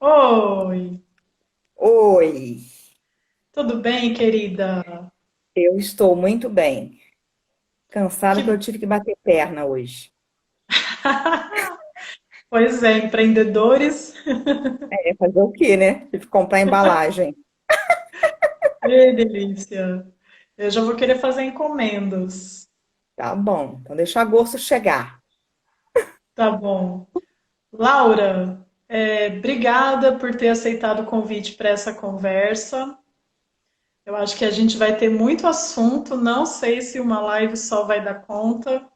Oi, Oi, tudo bem, querida? eu estou muito bem. Cansada que Que... eu tive que bater perna hoje. Pois é, empreendedores. É fazer o quê, né? Tive que comprar embalagem. Que delícia. Eu já vou querer fazer encomendas. Tá bom, então deixa agosto chegar. Tá bom. Laura, obrigada por ter aceitado o convite para essa conversa. Eu acho que a gente vai ter muito assunto. Não sei se uma live só vai dar conta.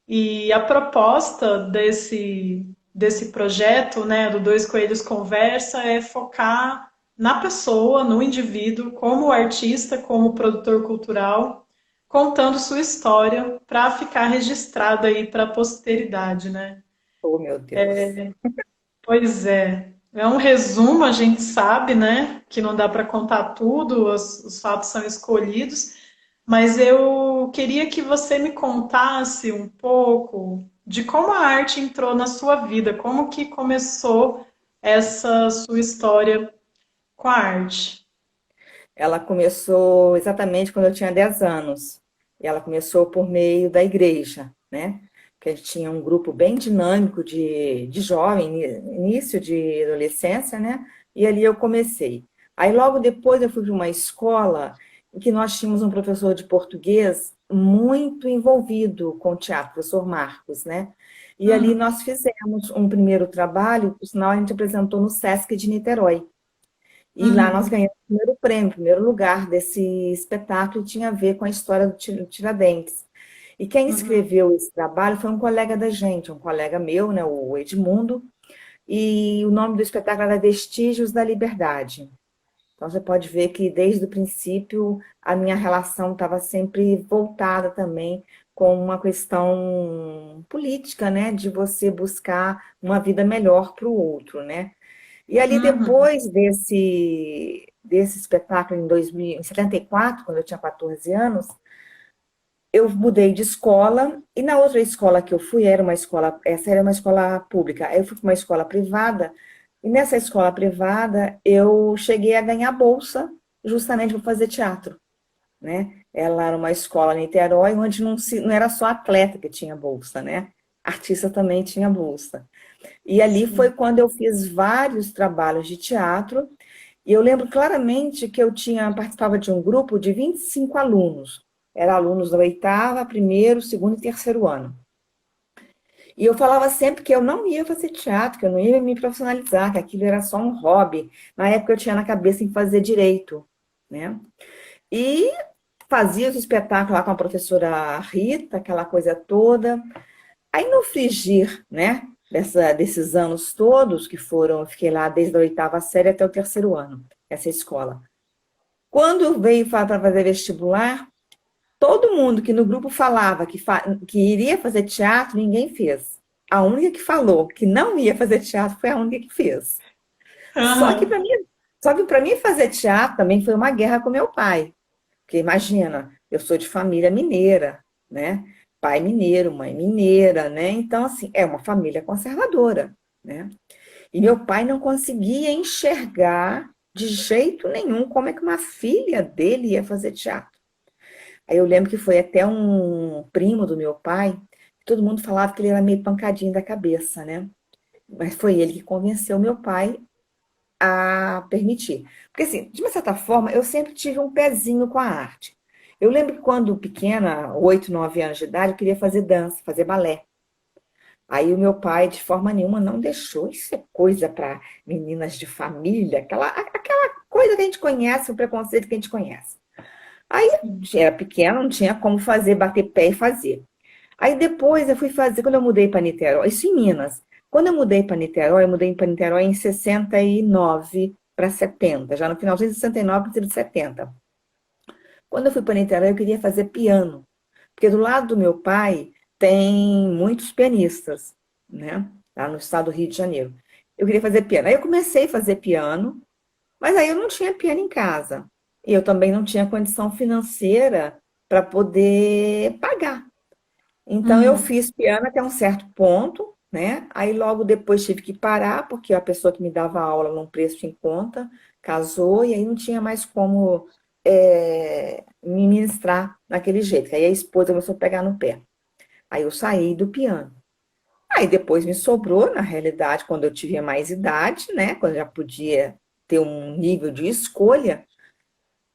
E a proposta desse projeto, né, do Dois Coelhos Conversa, é focar na pessoa, no indivíduo, como artista, como produtor cultural, contando sua história para ficar registrada aí para a posteridade, né? Oh, meu Deus. Pois é. É um resumo, a gente sabe, né, que não dá para contar tudo, os fatos são escolhidos, mas eu queria que você me contasse um pouco de como a arte entrou na sua vida, como que começou essa sua história com a arte. Ela começou exatamente quando eu tinha 10 anos. E ela começou por meio da igreja, né? Que a gente tinha um grupo bem dinâmico de jovem, início de adolescência, né? E ali eu comecei. Aí logo depois eu fui para uma escola em que nós tínhamos um professor de português muito envolvido com o teatro, o professor Marcos, né? E ali Uhum, nós fizemos um primeiro trabalho, por sinal a gente apresentou no Sesc de Niterói. E lá nós uhum, ganhamos o primeiro prêmio, o primeiro lugar desse espetáculo, tinha a ver com a história do Tiradentes. E quem uhum, escreveu esse trabalho foi um colega da gente, um colega meu, né, o Edmundo, e o nome do espetáculo era Vestígios da Liberdade. Então você pode ver que desde o princípio a minha relação estava sempre voltada também com uma questão política, né, de você buscar uma vida melhor para o outro, né? E ali uhum. depois desse espetáculo em 74, quando eu tinha 14 anos, eu mudei de escola e na outra escola que eu fui era uma escola, essa era uma escola pública. Aí eu fui para uma escola privada e nessa escola privada eu cheguei a ganhar bolsa justamente para fazer teatro, né? Ela era uma escola em Niterói onde não era só atleta que tinha bolsa, né? Artista também tinha bolsa. E ali foi Sim. quando eu fiz vários trabalhos de teatro. E eu lembro claramente que eu participava de um grupo de 25 alunos. Eram alunos da oitava, primeiro, segundo e terceiro ano. E eu falava sempre que eu não ia fazer teatro, que eu não ia me profissionalizar, que aquilo era só um hobby. Na época eu tinha na cabeça em fazer direito, né? E fazia os espetáculos lá com a professora Rita, aquela coisa toda. Aí no frigir, né, desses anos todos que foram, eu fiquei lá desde a oitava série até o terceiro ano, essa escola. Quando veio para fazer vestibular, todo mundo que no grupo falava que iria fazer teatro, ninguém fez. A única que falou que não ia fazer teatro foi a única que fez. Só que Aham. para mim fazer teatro também foi uma guerra com meu pai. Porque imagina, eu sou de família mineira, né? Pai mineiro, mãe mineira, né? Então, assim, é uma família conservadora, né? E meu pai não conseguia enxergar de jeito nenhum como é que uma filha dele ia fazer teatro. Aí eu lembro que foi até um primo do meu pai, que todo mundo falava que ele era meio pancadinho da cabeça, né? Mas foi ele que convenceu meu pai a permitir. Porque, assim, de uma certa forma, eu sempre tive um pezinho com a arte. Eu lembro que quando pequena, 8, 9 anos de idade, eu queria fazer dança, fazer balé. Aí o meu pai, de forma nenhuma, não deixou. Isso é coisa para meninas de família, aquela coisa que a gente conhece, o preconceito que a gente conhece. Aí era pequena, não tinha como fazer, bater pé e fazer. Aí depois eu fui fazer, quando eu mudei para Niterói, isso em Minas. Quando eu mudei para Niterói, eu mudei para Niterói em 69 para 70, já no finalzinho de 69, princípio de 70. Quando eu fui para Niterói, eu queria fazer piano, porque do lado do meu pai tem muitos pianistas, né? Lá no estado do Rio de Janeiro. Eu queria fazer piano. Aí eu comecei a fazer piano, mas aí eu não tinha piano em casa. E eu também não tinha condição financeira para poder pagar. Então eu Uhum. fiz piano até um certo ponto, né? Aí logo depois tive que parar, porque a pessoa que me dava aula num preço em conta casou, e aí não tinha mais como me ministrar daquele jeito. Que aí a esposa começou a pegar no pé. Aí eu saí do piano. Aí depois me sobrou, na realidade, quando eu tive mais idade, né? Quando eu já podia ter um nível de escolha.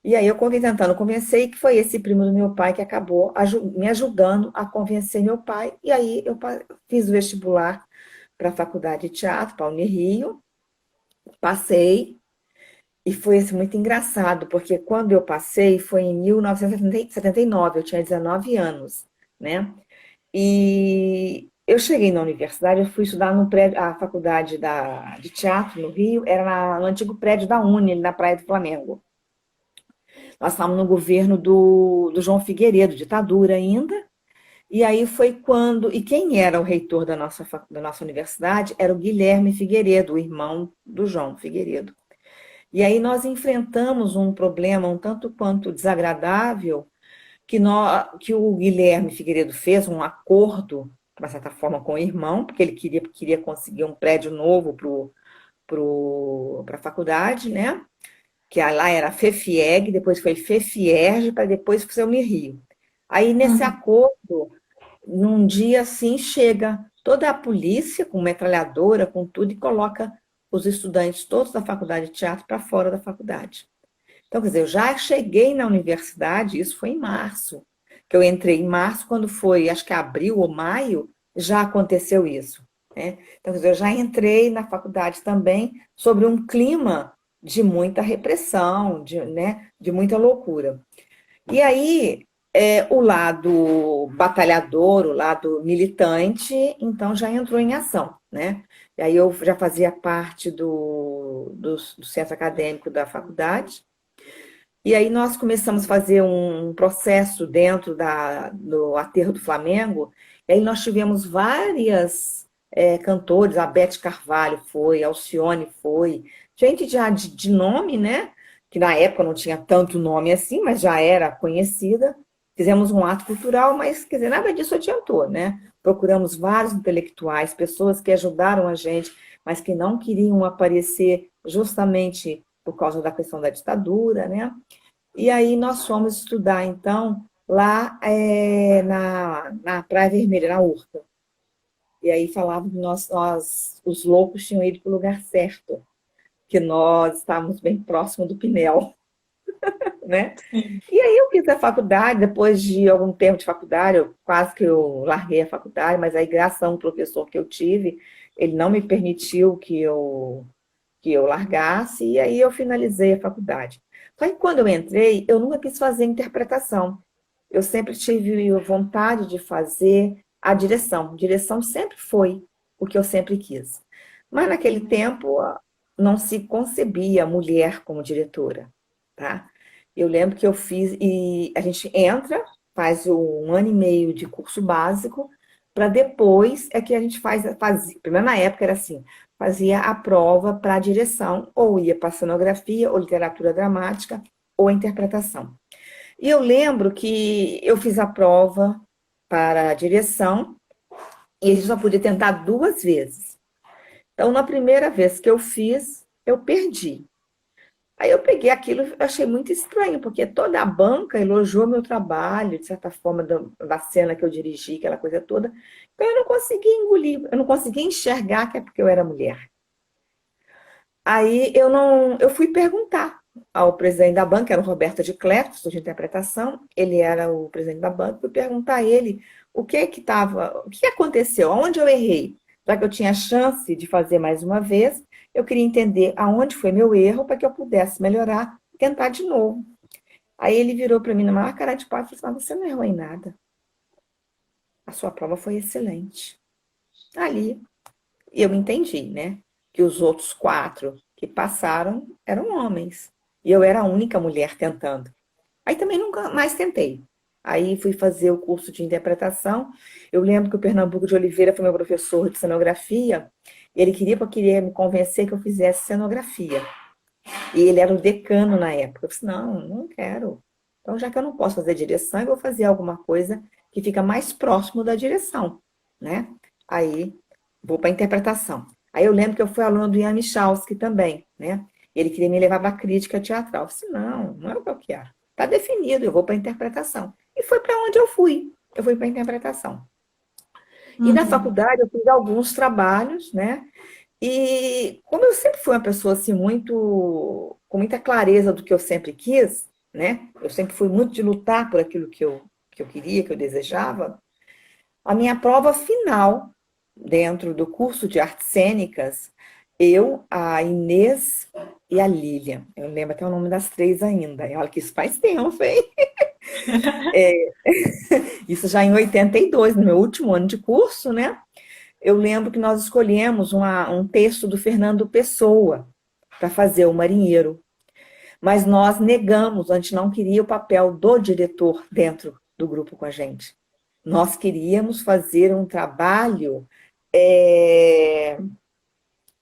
E aí eu tentando convencer, que foi esse primo do meu pai que acabou me ajudando a convencer meu pai. E aí eu fiz o vestibular para a faculdade de teatro, para a Unirio, passei, e foi assim, muito engraçado, porque quando eu passei foi em 1979, eu tinha 19 anos, né? E eu cheguei na universidade, eu fui estudar no prédio, a faculdade de teatro no Rio, era no antigo prédio da Uni, ali na Praia do Flamengo. Nós estávamos no governo do João Figueiredo, ditadura ainda, e aí foi quando. E quem era o reitor da nossa universidade era o Guilherme Figueiredo, o irmão do João Figueiredo. E aí nós enfrentamos um problema um tanto quanto desagradável, que o Guilherme Figueiredo fez um acordo, de uma certa forma, com o irmão, porque ele queria conseguir um prédio novo para a faculdade, né? Que lá era FEFIEG, depois foi FEFIERJ, para depois ser o Unirio. Aí, nesse Uhum. acordo, num dia assim, chega toda a polícia com metralhadora, com tudo, e coloca os estudantes todos da faculdade de teatro para fora da faculdade. Então, quer dizer, eu já cheguei na universidade, isso foi em março, que eu entrei em março, quando foi, acho que abril ou maio, já aconteceu isso, né? Então, quer dizer, eu já entrei na faculdade também sobre um clima de muita repressão, né, de muita loucura. E aí, o lado batalhador, o lado militante, então já entrou em ação, né? E aí eu já fazia parte do centro acadêmico da faculdade, e aí nós começamos a fazer um processo dentro do Aterro do Flamengo, e aí nós tivemos várias cantores, a Beth Carvalho foi, a Alcione foi, gente já de nome, né? Que na época não tinha tanto nome assim, mas já era conhecida. Fizemos um ato cultural, mas, quer dizer, nada disso adiantou, né? Procuramos vários intelectuais, pessoas que ajudaram a gente, mas que não queriam aparecer justamente por causa da questão da ditadura, né? E aí nós fomos estudar, então, lá na Praia Vermelha, na Urca. E aí falavam que os loucos tinham ido para o lugar certo, que nós estávamos bem próximo do Pinel, né? Sim. E aí eu fiz a faculdade, depois de algum tempo de faculdade, quase que eu larguei a faculdade, mas aí graças a um professor que eu tive, ele não me permitiu que eu largasse, e aí eu finalizei a faculdade. Só que quando eu entrei, eu nunca quis fazer interpretação. Eu sempre tive vontade de fazer a direção. Direção sempre foi o que eu sempre quis. Mas naquele tempo não se concebia mulher como diretora, tá? Eu lembro que eu fiz, e a gente entra, faz um ano e meio de curso básico, para depois é que a gente fazia, primeiro na época era assim, fazia a prova para a direção, ou ia para cenografia, ou literatura dramática, ou interpretação. E eu lembro que eu fiz a prova para a direção, e a gente só podia tentar duas vezes. Então, na primeira vez que eu fiz, eu perdi. Aí eu peguei aquilo e achei muito estranho, porque toda a banca elogiou meu trabalho, de certa forma, da cena que eu dirigi, aquela coisa toda. Então eu não conseguia engolir, eu não conseguia enxergar que é porque eu era mulher. Aí eu não, eu fui perguntar ao presidente da banca, era o Roberto de Cleto, professor de interpretação, ele era o presidente da banca, fui perguntar a ele o que aconteceu, aonde eu errei, já que eu tinha a chance de fazer mais uma vez, eu queria entender aonde foi meu erro para que eu pudesse melhorar e tentar de novo. Aí ele virou para mim na maior cara de pau e falou assim: "Ah, você não errou em nada, a sua prova foi excelente." Ali eu entendi, né, que os outros quatro que passaram eram homens. E eu era a única mulher tentando. Aí também nunca mais tentei. Aí fui fazer o curso de interpretação. Eu lembro que o Pernambuco de Oliveira foi meu professor de cenografia. E ele queria me convencer que eu fizesse cenografia. E ele era o decano na época. Eu disse, não, não quero. Então, já que eu não posso fazer direção, eu vou fazer alguma coisa que fica mais próximo da direção, né? Aí vou para interpretação. Aí eu lembro que eu fui aluna do Ian Michalski também, né? Ele queria me levar para a crítica teatral. Eu disse, não, não é o que eu quero. Está definido, eu vou para a interpretação. E foi para onde eu fui. Eu fui para a interpretação. E na Uhum. faculdade eu fiz alguns trabalhos, né? E como eu sempre fui uma pessoa assim muito com muita clareza do que eu sempre quis, né? Eu sempre fui muito de lutar por aquilo que eu queria, que eu desejava. A minha prova final, dentro do curso de artes cênicas, eu, a Inês e a Lilian. Eu lembro até o nome das três ainda. E olha que isso faz tempo, hein? Isso já em 82, no meu último ano de curso, né? Eu lembro que nós escolhemos um texto do Fernando Pessoa para fazer o marinheiro. Mas nós negamos, a gente não queria o papel do diretor dentro do grupo com a gente. Nós queríamos fazer um trabalho é,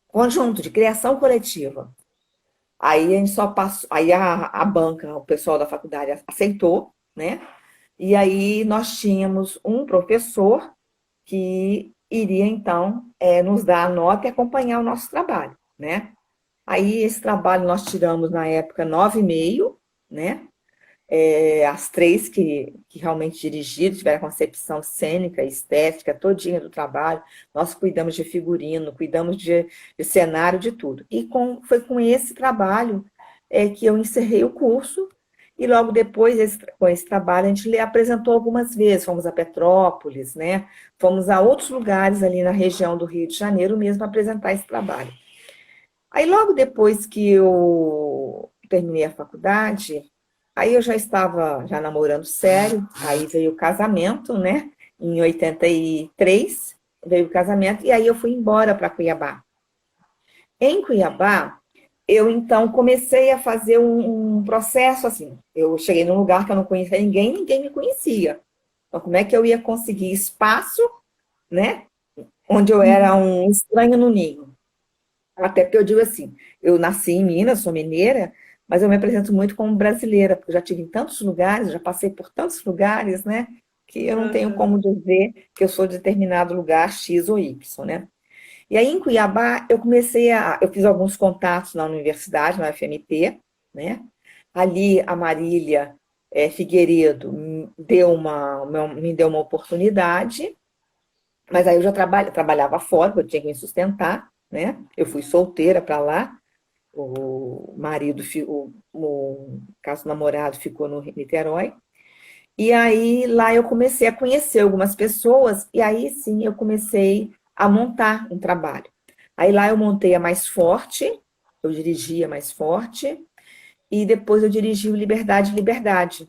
conjunto, de criação coletiva. Aí a gente só passou, aí a banca, o pessoal da faculdade aceitou, né? E aí nós tínhamos um professor que iria então nos dar a nota e acompanhar o nosso trabalho, né? Aí esse trabalho nós tiramos na época 9,5, né? As três que realmente dirigiram, tiveram a concepção cênica, estética, todinha do trabalho. Nós cuidamos de figurino, cuidamos de cenário, de tudo. E foi com esse trabalho que eu encerrei o curso. E logo depois, com esse trabalho, a gente apresentou algumas vezes. Fomos a Petrópolis, né? Fomos a outros lugares ali na região do Rio de Janeiro mesmo apresentar esse trabalho. Aí logo depois que eu terminei a faculdade, aí eu já estava já namorando sério, aí veio o casamento, né? Em 83 veio o casamento, e aí eu fui embora para Cuiabá. Em Cuiabá, eu então comecei a fazer um processo assim. Eu cheguei num lugar que eu não conhecia ninguém, ninguém me conhecia. Então, como é que eu ia conseguir espaço, né? Onde eu era Uhum. um estranho no ninho. Até porque eu digo assim, eu nasci em Minas, sou mineira, mas eu me apresento muito como brasileira, porque eu já tive em tantos lugares, já passei por tantos lugares, né? Que eu não tenho como Aham. dizer que eu sou de determinado lugar X ou Y, né? E aí em Cuiabá eu fiz alguns contatos na universidade, na UFMT, né? Ali a Marília Figueiredo me deu uma oportunidade, mas aí eu já trabalhava fora, porque eu tinha que me sustentar, né? Eu fui solteira para lá, o marido, o caso namorado ficou no Niterói. E aí lá eu comecei a conhecer algumas pessoas, e aí sim eu comecei a montar um trabalho. Aí lá eu montei a Mais Forte, eu dirigia Mais Forte, e depois eu dirigi o Liberdade, Liberdade,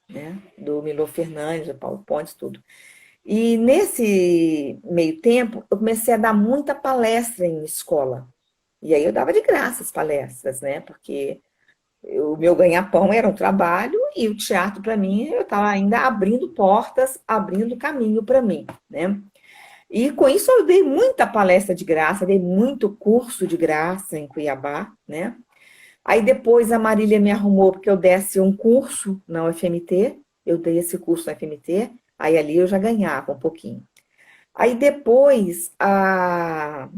né? Do Milor Fernandes, do Paulo Pontes, tudo. E nesse meio tempo, eu comecei a dar muita palestra em escola. E aí eu dava de graça as palestras, né? Porque o meu ganha-pão era um trabalho e o teatro, para mim, eu estava ainda abrindo portas, abrindo caminho para mim, né? E com isso eu dei muita palestra de graça, dei muito curso de graça em Cuiabá, né? Aí depois a Marília me arrumou porque eu desse um curso na UFMT, eu dei esse curso na UFMT, aí ali eu já ganhava um pouquinho. Aí depois, a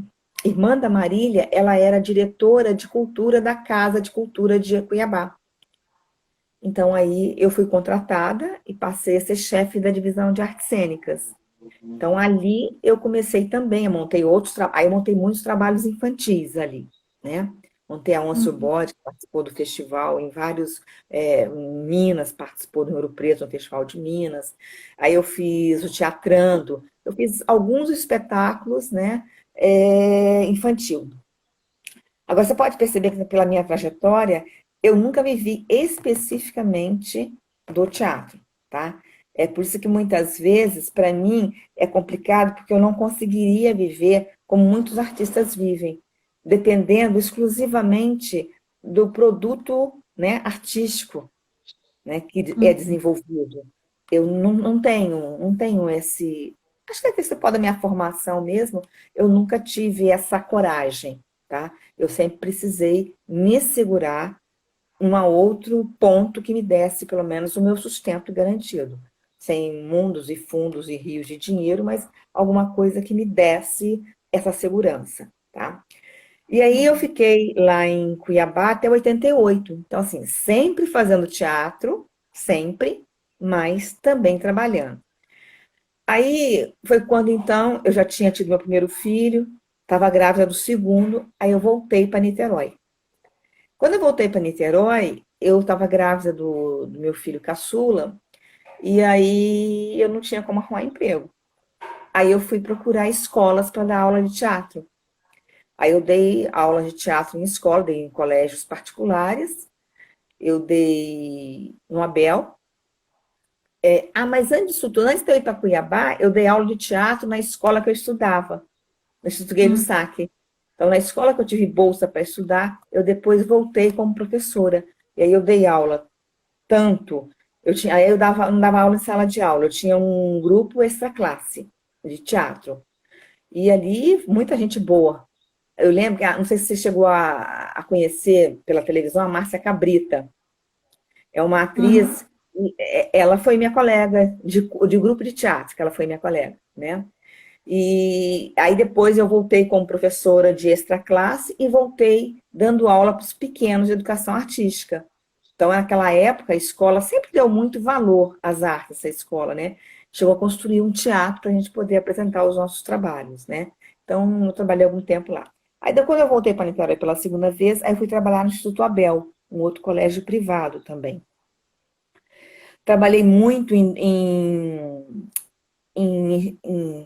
irmã da Marília, ela era diretora de cultura da Casa de Cultura de Cuiabá. Então aí eu fui contratada e passei a ser chefe da divisão de artes cênicas. Então ali eu comecei também, eu montei aí eu montei muitos trabalhos infantis ali, né? Montei a Onça Uhum. Bode, que participou do festival em vários, Minas, participou do Ouro Preto, no Festival de Minas. Aí eu fiz o Teatrando, eu fiz alguns espetáculos, né, infantil. Agora, você pode perceber que pela minha trajetória, eu nunca vivi especificamente do teatro, tá? É por isso que muitas vezes, para mim, é complicado, porque eu não conseguiria viver como muitos artistas vivem, dependendo exclusivamente do produto, né, artístico, né, que é Uhum. desenvolvido. Eu não tenho esse. Acho que até pode da minha formação mesmo, eu nunca tive essa coragem, tá? Eu sempre precisei me segurar um a outro ponto que me desse pelo menos o meu sustento garantido. Sem mundos e fundos e rios de dinheiro, mas alguma coisa que me desse essa segurança, tá? E aí eu fiquei lá em Cuiabá até 88. Então, assim, sempre fazendo teatro, sempre, mas também trabalhando. Aí foi quando então eu já tinha tido meu primeiro filho, estava grávida do segundo, aí eu voltei para Niterói. Quando eu voltei para Niterói, eu estava grávida do meu filho caçula, e aí eu não tinha como arrumar emprego. Aí eu fui procurar escolas para dar aula de teatro. Aí eu dei aula de teatro em escola, dei em colégios particulares, eu dei no Abel. Mas antes disso tudo, antes de eu ir para Cuiabá, eu dei aula de teatro na escola que eu estudava, no Instituto Gay Hum, Lussac. Então, na escola que eu tive bolsa para estudar, eu depois voltei como professora. E aí eu dei aula tanto, aí eu não dava aula em sala de aula, eu tinha um grupo extra classe de teatro. E ali, muita gente boa. Eu lembro, não sei se você chegou a conhecer pela televisão a Márcia Cabrita. É uma uhum. atriz, ela foi minha colega de grupo de teatro, que ela foi minha colega, né? E aí depois eu voltei como professora de extra classe e voltei dando aula para os pequenos de educação artística. Então, naquela época, a escola sempre deu muito valor às artes, essa escola, né? Chegou a construir um teatro para a gente poder apresentar os nossos trabalhos, né? Então, eu trabalhei algum tempo lá. Aí, depois, quando eu voltei para Niterói pela segunda vez, aí fui trabalhar no Instituto Abel, um outro colégio privado também. Trabalhei muito em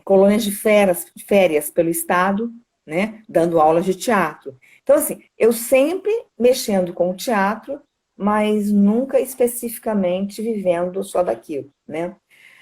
colônias de férias pelo estado, né, dando aulas de teatro. Então, assim, eu sempre mexendo com o teatro, mas nunca especificamente vivendo só daquilo, né?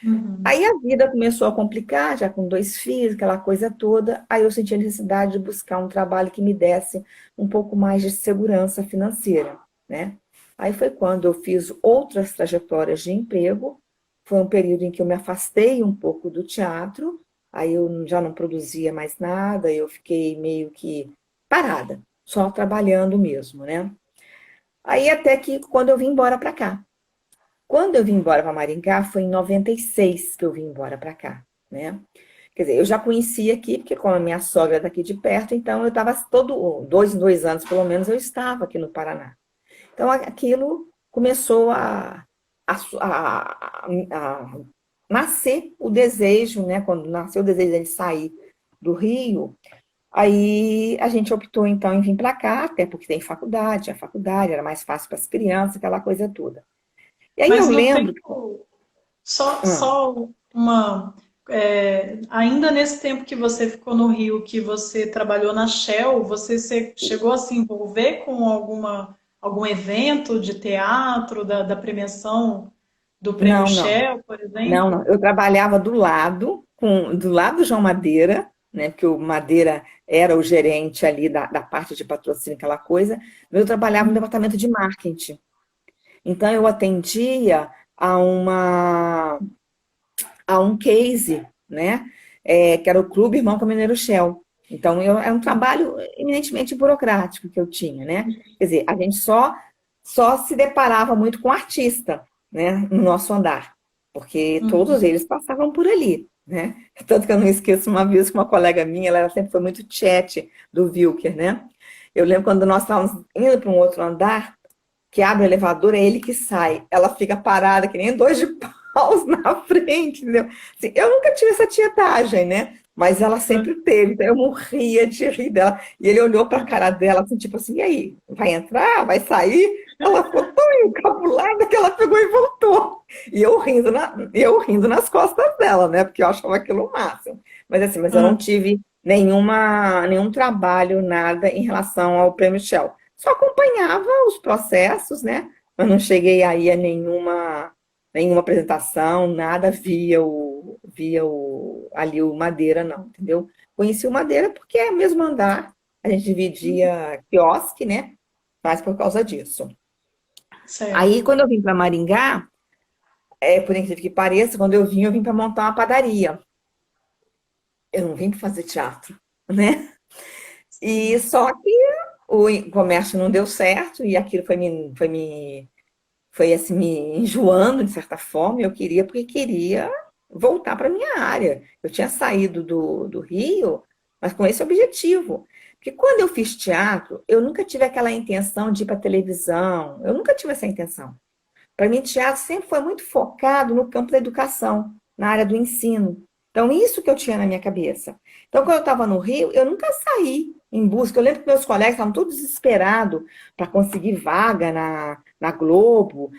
Uhum. Aí a vida começou a complicar, já com dois filhos, aquela coisa toda. Aí eu senti a necessidade de buscar um trabalho que me desse um pouco mais de segurança financeira, né? Aí foi quando eu fiz outras trajetórias de emprego. Foi um período em que eu me afastei um pouco do teatro. Aí eu já não produzia mais nada, eu fiquei meio que parada, só trabalhando mesmo, né? Aí até que quando eu vim embora para cá. Quando eu vim embora para Maringá, foi em 96 que eu vim embora para cá, né? Quer dizer, eu já conhecia aqui, porque como a minha sogra é daqui de perto, então eu estava todo, dois em 2 anos pelo menos, eu estava aqui no Paraná. Então aquilo começou a nascer o desejo, né? Quando nasceu o desejo de sair do Rio, aí a gente optou então em vir para cá, até porque tem faculdade, a faculdade era mais fácil para as crianças, aquela coisa toda. E aí eu Mas no lembro. tempo, só, Hum, só uma. Ainda nesse tempo que você ficou no Rio, que você trabalhou na Shell, você chegou a se envolver com algum evento de teatro, da premiação do Prêmio não, não. Shell, por Não, exemplo? não. Eu trabalhava do lado do João Madeira, né? Porque o Madeira era o gerente ali da parte de patrocínio, aquela coisa. Eu trabalhava no departamento de marketing. Então eu atendia a uma a um case, né? Que era o Clube Irmão Caminhoneiro Shell. Então era um trabalho eminentemente burocrático que eu tinha, né? Quer dizer, a gente só se deparava muito com artista, né? No nosso andar, porque todos Uhum. eles passavam por ali, né? Tanto que eu não esqueço uma vez que uma colega minha, ela sempre foi muito chat do Wilker, né? Eu lembro quando nós estávamos indo para um outro andar, que abre o elevador, é ele que sai. Ela fica parada, que nem dois de paus na frente, entendeu? Assim, eu nunca tive essa tietagem, né? Mas ela sempre teve, então eu morria de rir dela. E ele olhou para a cara dela, assim, tipo assim, e aí, vai entrar? Vai sair? Ela ficou tão encabulada que ela pegou e voltou. E eu rindo nas costas dela, né? Porque eu achava aquilo o máximo. Mas assim, mas eu não tive nenhum trabalho, nada em relação ao Prêmio Shell. Só acompanhava os processos, né? Mas não cheguei aí a nenhuma apresentação, nada ali o Madeira, não, entendeu? Conheci o Madeira porque é o mesmo andar, a gente dividia quiosque, né? Mas por causa disso. Aí, Certo. quando eu vim para Maringá, por incrível que pareça, quando eu vim para montar uma padaria. Eu não vim para fazer teatro, né? E só que o comércio não deu certo e aquilo foi assim, me enjoando de certa forma. Eu queria, porque queria voltar para minha área. Eu tinha saído do Rio mas com esse objetivo. Porque quando eu fiz teatro, eu nunca tive aquela intenção de ir para televisão, eu nunca tive essa intenção. Para mim, teatro sempre foi muito focado no campo da educação, na área do ensino. Então, isso que eu tinha na minha cabeça. Então, quando eu estava no Rio, eu nunca saí em busca. Eu lembro que meus colegas estavam todos desesperados para conseguir vaga na Globo,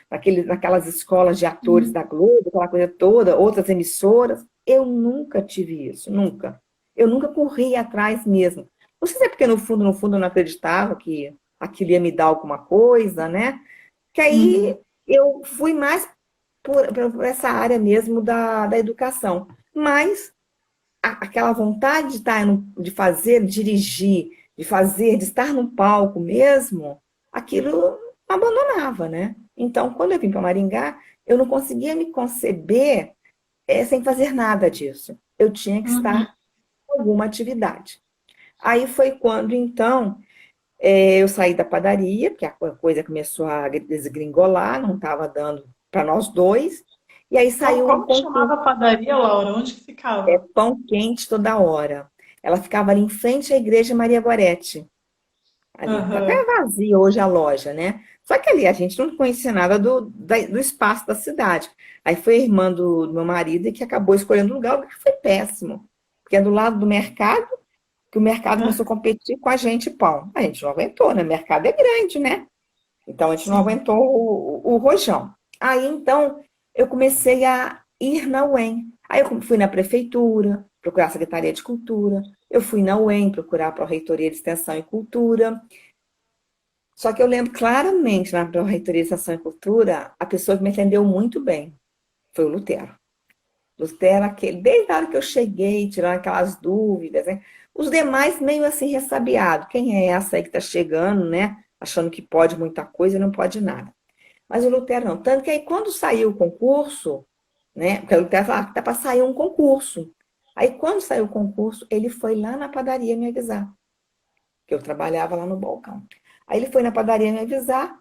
naquelas escolas de atores da Globo, aquela coisa toda, outras emissoras. Eu nunca tive isso, nunca. Eu nunca corri atrás mesmo. Não sei se é porque, no fundo, eu não acreditava que aquilo ia me dar alguma coisa, né? Que Uhum. aí eu fui mais por essa área mesmo da educação. Mas aquela vontade de estar de fazer, de dirigir, de fazer, de estar no palco mesmo, aquilo não abandonava, né? Então, quando eu vim para Maringá, eu não conseguia me conceber sem fazer nada disso. Eu tinha que Uhum. estar com alguma atividade. Aí foi quando, então, eu saí da padaria, porque a coisa começou a desgringolar, não estava dando para nós dois. E aí saiu um Como que chamava concurso, a padaria, Laura? Onde que ficava? pão quente toda hora. Ela ficava ali em frente à igreja Maria Gorete. Ali, tá até Aham. vazia hoje a loja, né? Só que ali a gente não conhecia nada do espaço da cidade. Aí foi a irmã do meu marido que acabou escolhendo o lugar que foi péssimo. Porque é do lado do mercado, que o mercado começou a competir com a gente pão. A gente não aguentou, né? O mercado é grande, né? Então a gente não Sim. aguentou o rojão. Aí então eu comecei a ir na UEM. Aí eu fui na prefeitura, procurar a Secretaria de Cultura, eu fui na UEM procurar a Pró-Reitoria de Extensão e Cultura. Só que eu lembro claramente na Pró-Reitoria de Extensão e Cultura, a pessoa que me atendeu muito bem foi o Lutero. Lutero, aquele, desde a hora que eu cheguei, tirando aquelas dúvidas, né? Os demais meio assim ressabiado. Quem é essa aí que está chegando, né? Achando que pode muita coisa e não pode nada. Mas o Lutero não. Tanto que aí quando saiu o concurso, né? Porque o Lutero falou, tá para sair um concurso. Aí quando saiu o concurso, ele foi lá na padaria me avisar, que eu trabalhava lá no balcão. Aí ele foi na padaria me avisar,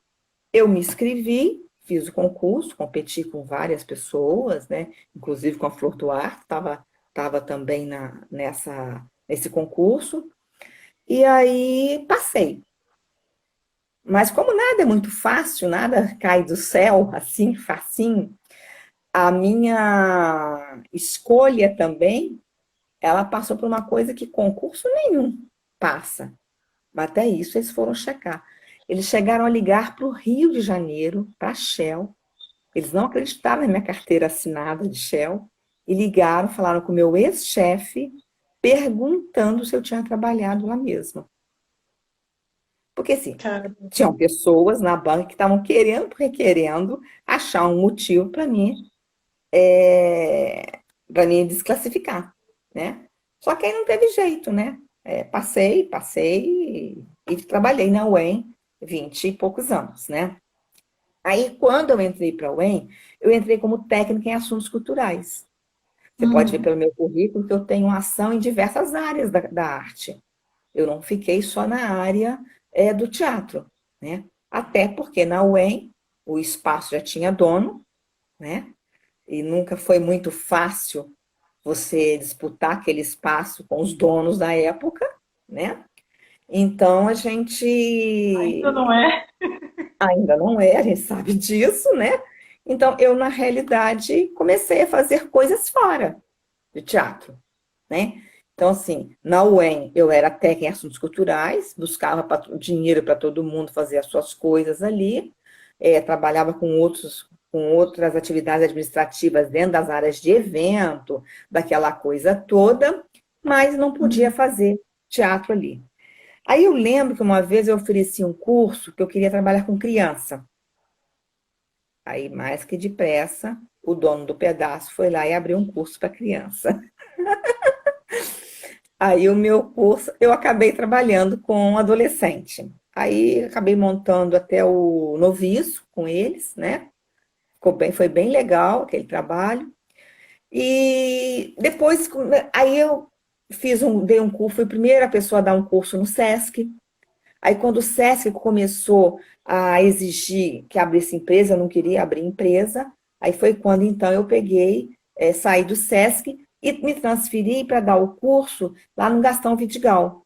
eu me inscrevi, fiz o concurso, competi com várias pessoas, né? Inclusive com a Flor Duarte, estava também nesse concurso. E aí passei. Mas como nada é muito fácil, nada cai do céu assim, facinho, a minha escolha também, ela passou por uma coisa que concurso nenhum passa. Mas até isso eles foram checar. Eles chegaram a ligar para o Rio de Janeiro, para a Shell. Eles não acreditaram na minha carteira assinada de Shell e ligaram, falaram com o meu ex-chefe, perguntando se eu tinha trabalhado lá mesmo. Porque assim, Cara, tinham pessoas na banca que estavam querendo, requerendo, achar um motivo para mim desclassificar, né? Só que aí não teve jeito, né? Passei e trabalhei na UEM 20 e poucos anos, né? Aí, quando eu entrei para a UEM, eu entrei como técnica em assuntos culturais. Você pode ver uhum. pelo meu currículo que eu tenho ação em diversas áreas da arte. Eu não fiquei só na área do teatro, né? Até porque na UEM o espaço já tinha dono, né? E nunca foi muito fácil você disputar aquele espaço com os donos da época, né? Então a Ainda gente não é? ainda não é, a gente sabe disso, né? Então eu, na realidade, comecei a fazer coisas fora de teatro, né? Então, assim, na UEM eu era técnica em assuntos culturais, buscava dinheiro para todo mundo fazer as suas coisas ali, trabalhava com outras atividades administrativas dentro das áreas de evento, daquela coisa toda, mas não podia Uhum. fazer teatro ali. Aí eu lembro que uma vez eu ofereci um curso que eu queria trabalhar com criança. Aí, mais que depressa, o dono do pedaço foi lá e abriu um curso para criança. Aí o meu curso, eu acabei trabalhando com adolescente. Aí acabei montando até o noviço com eles, né? Foi bem legal aquele trabalho. E depois, aí eu dei um curso, fui a primeira pessoa a dar um curso no SESC. Aí quando o SESC começou a exigir que abrisse empresa, eu não queria abrir empresa. Aí foi quando então eu peguei, saí do SESC e me transferi para dar o curso lá no Gastão Vidigal.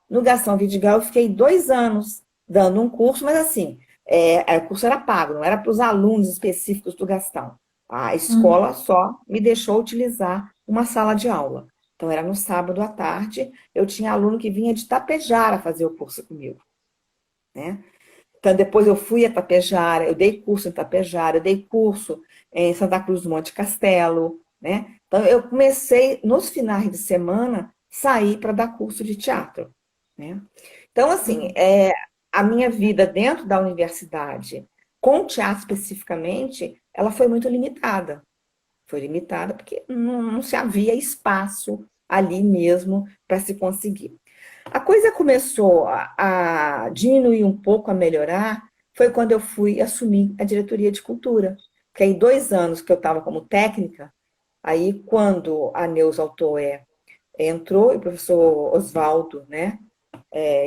No Gastão Vidigal, eu fiquei 2 anos dando um curso, mas assim, o curso era pago, não era para os alunos específicos do Gastão. A Uhum. escola só me deixou utilizar uma sala de aula. Então, era no sábado à tarde, eu tinha aluno que vinha de Tapejara fazer o curso comigo, né? Então, depois eu fui a Tapejara, eu dei curso em Tapejara, eu dei curso em Santa Cruz do Monte Castelo, né? Então, eu comecei, nos finais de semana, sair para dar curso de teatro, né? Então, assim, Uhum. a minha vida dentro da universidade, com teatro especificamente, ela foi muito limitada. Foi limitada porque não se havia espaço ali mesmo para se conseguir. A coisa começou a diminuir um pouco, a melhorar, foi quando eu fui assumir a diretoria de cultura. Porque aí 2 anos que eu estava como técnica, aí quando a Neuza Altoé entrou, e o professor Oswaldo, né,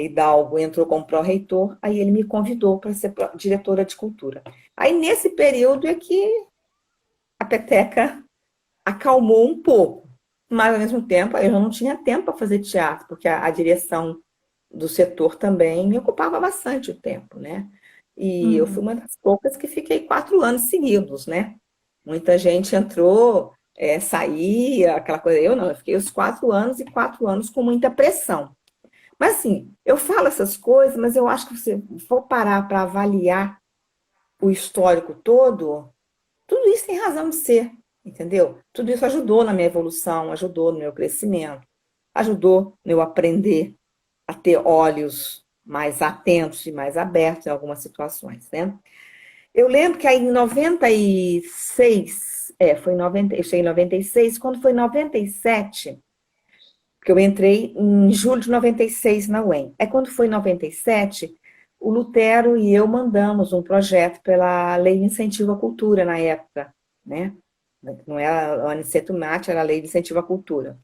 Hidalgo entrou como pró-reitor, aí ele me convidou para ser diretora de cultura. Aí nesse período é que a peteca acalmou um pouco, mas ao mesmo tempo eu não tinha tempo para fazer teatro, porque a direção do setor também me ocupava bastante o tempo, né? E eu fui Uhum. uma das poucas que fiquei 4 anos seguidos, né? Muita gente entrou, saía, aquela coisa. Eu não, eu fiquei os 4 anos e 4 anos com muita pressão. Mas assim, eu falo essas coisas, mas eu acho que se for parar para avaliar o histórico todo, tudo isso tem razão de ser, entendeu? Tudo isso ajudou na minha evolução, ajudou no meu crescimento, ajudou no eu aprender a ter olhos mais atentos e mais abertos em algumas situações, né? Eu lembro que aí em 96, foi em 90, eu cheguei em 96, quando foi em 97, porque eu entrei em julho de 96 na UEM. É quando foi em 97, o Lutero e eu mandamos um projeto pela Lei de Incentivo à Cultura na época, né? Não era o Aniceto Mate, era a Lei de Incentivo à Cultura.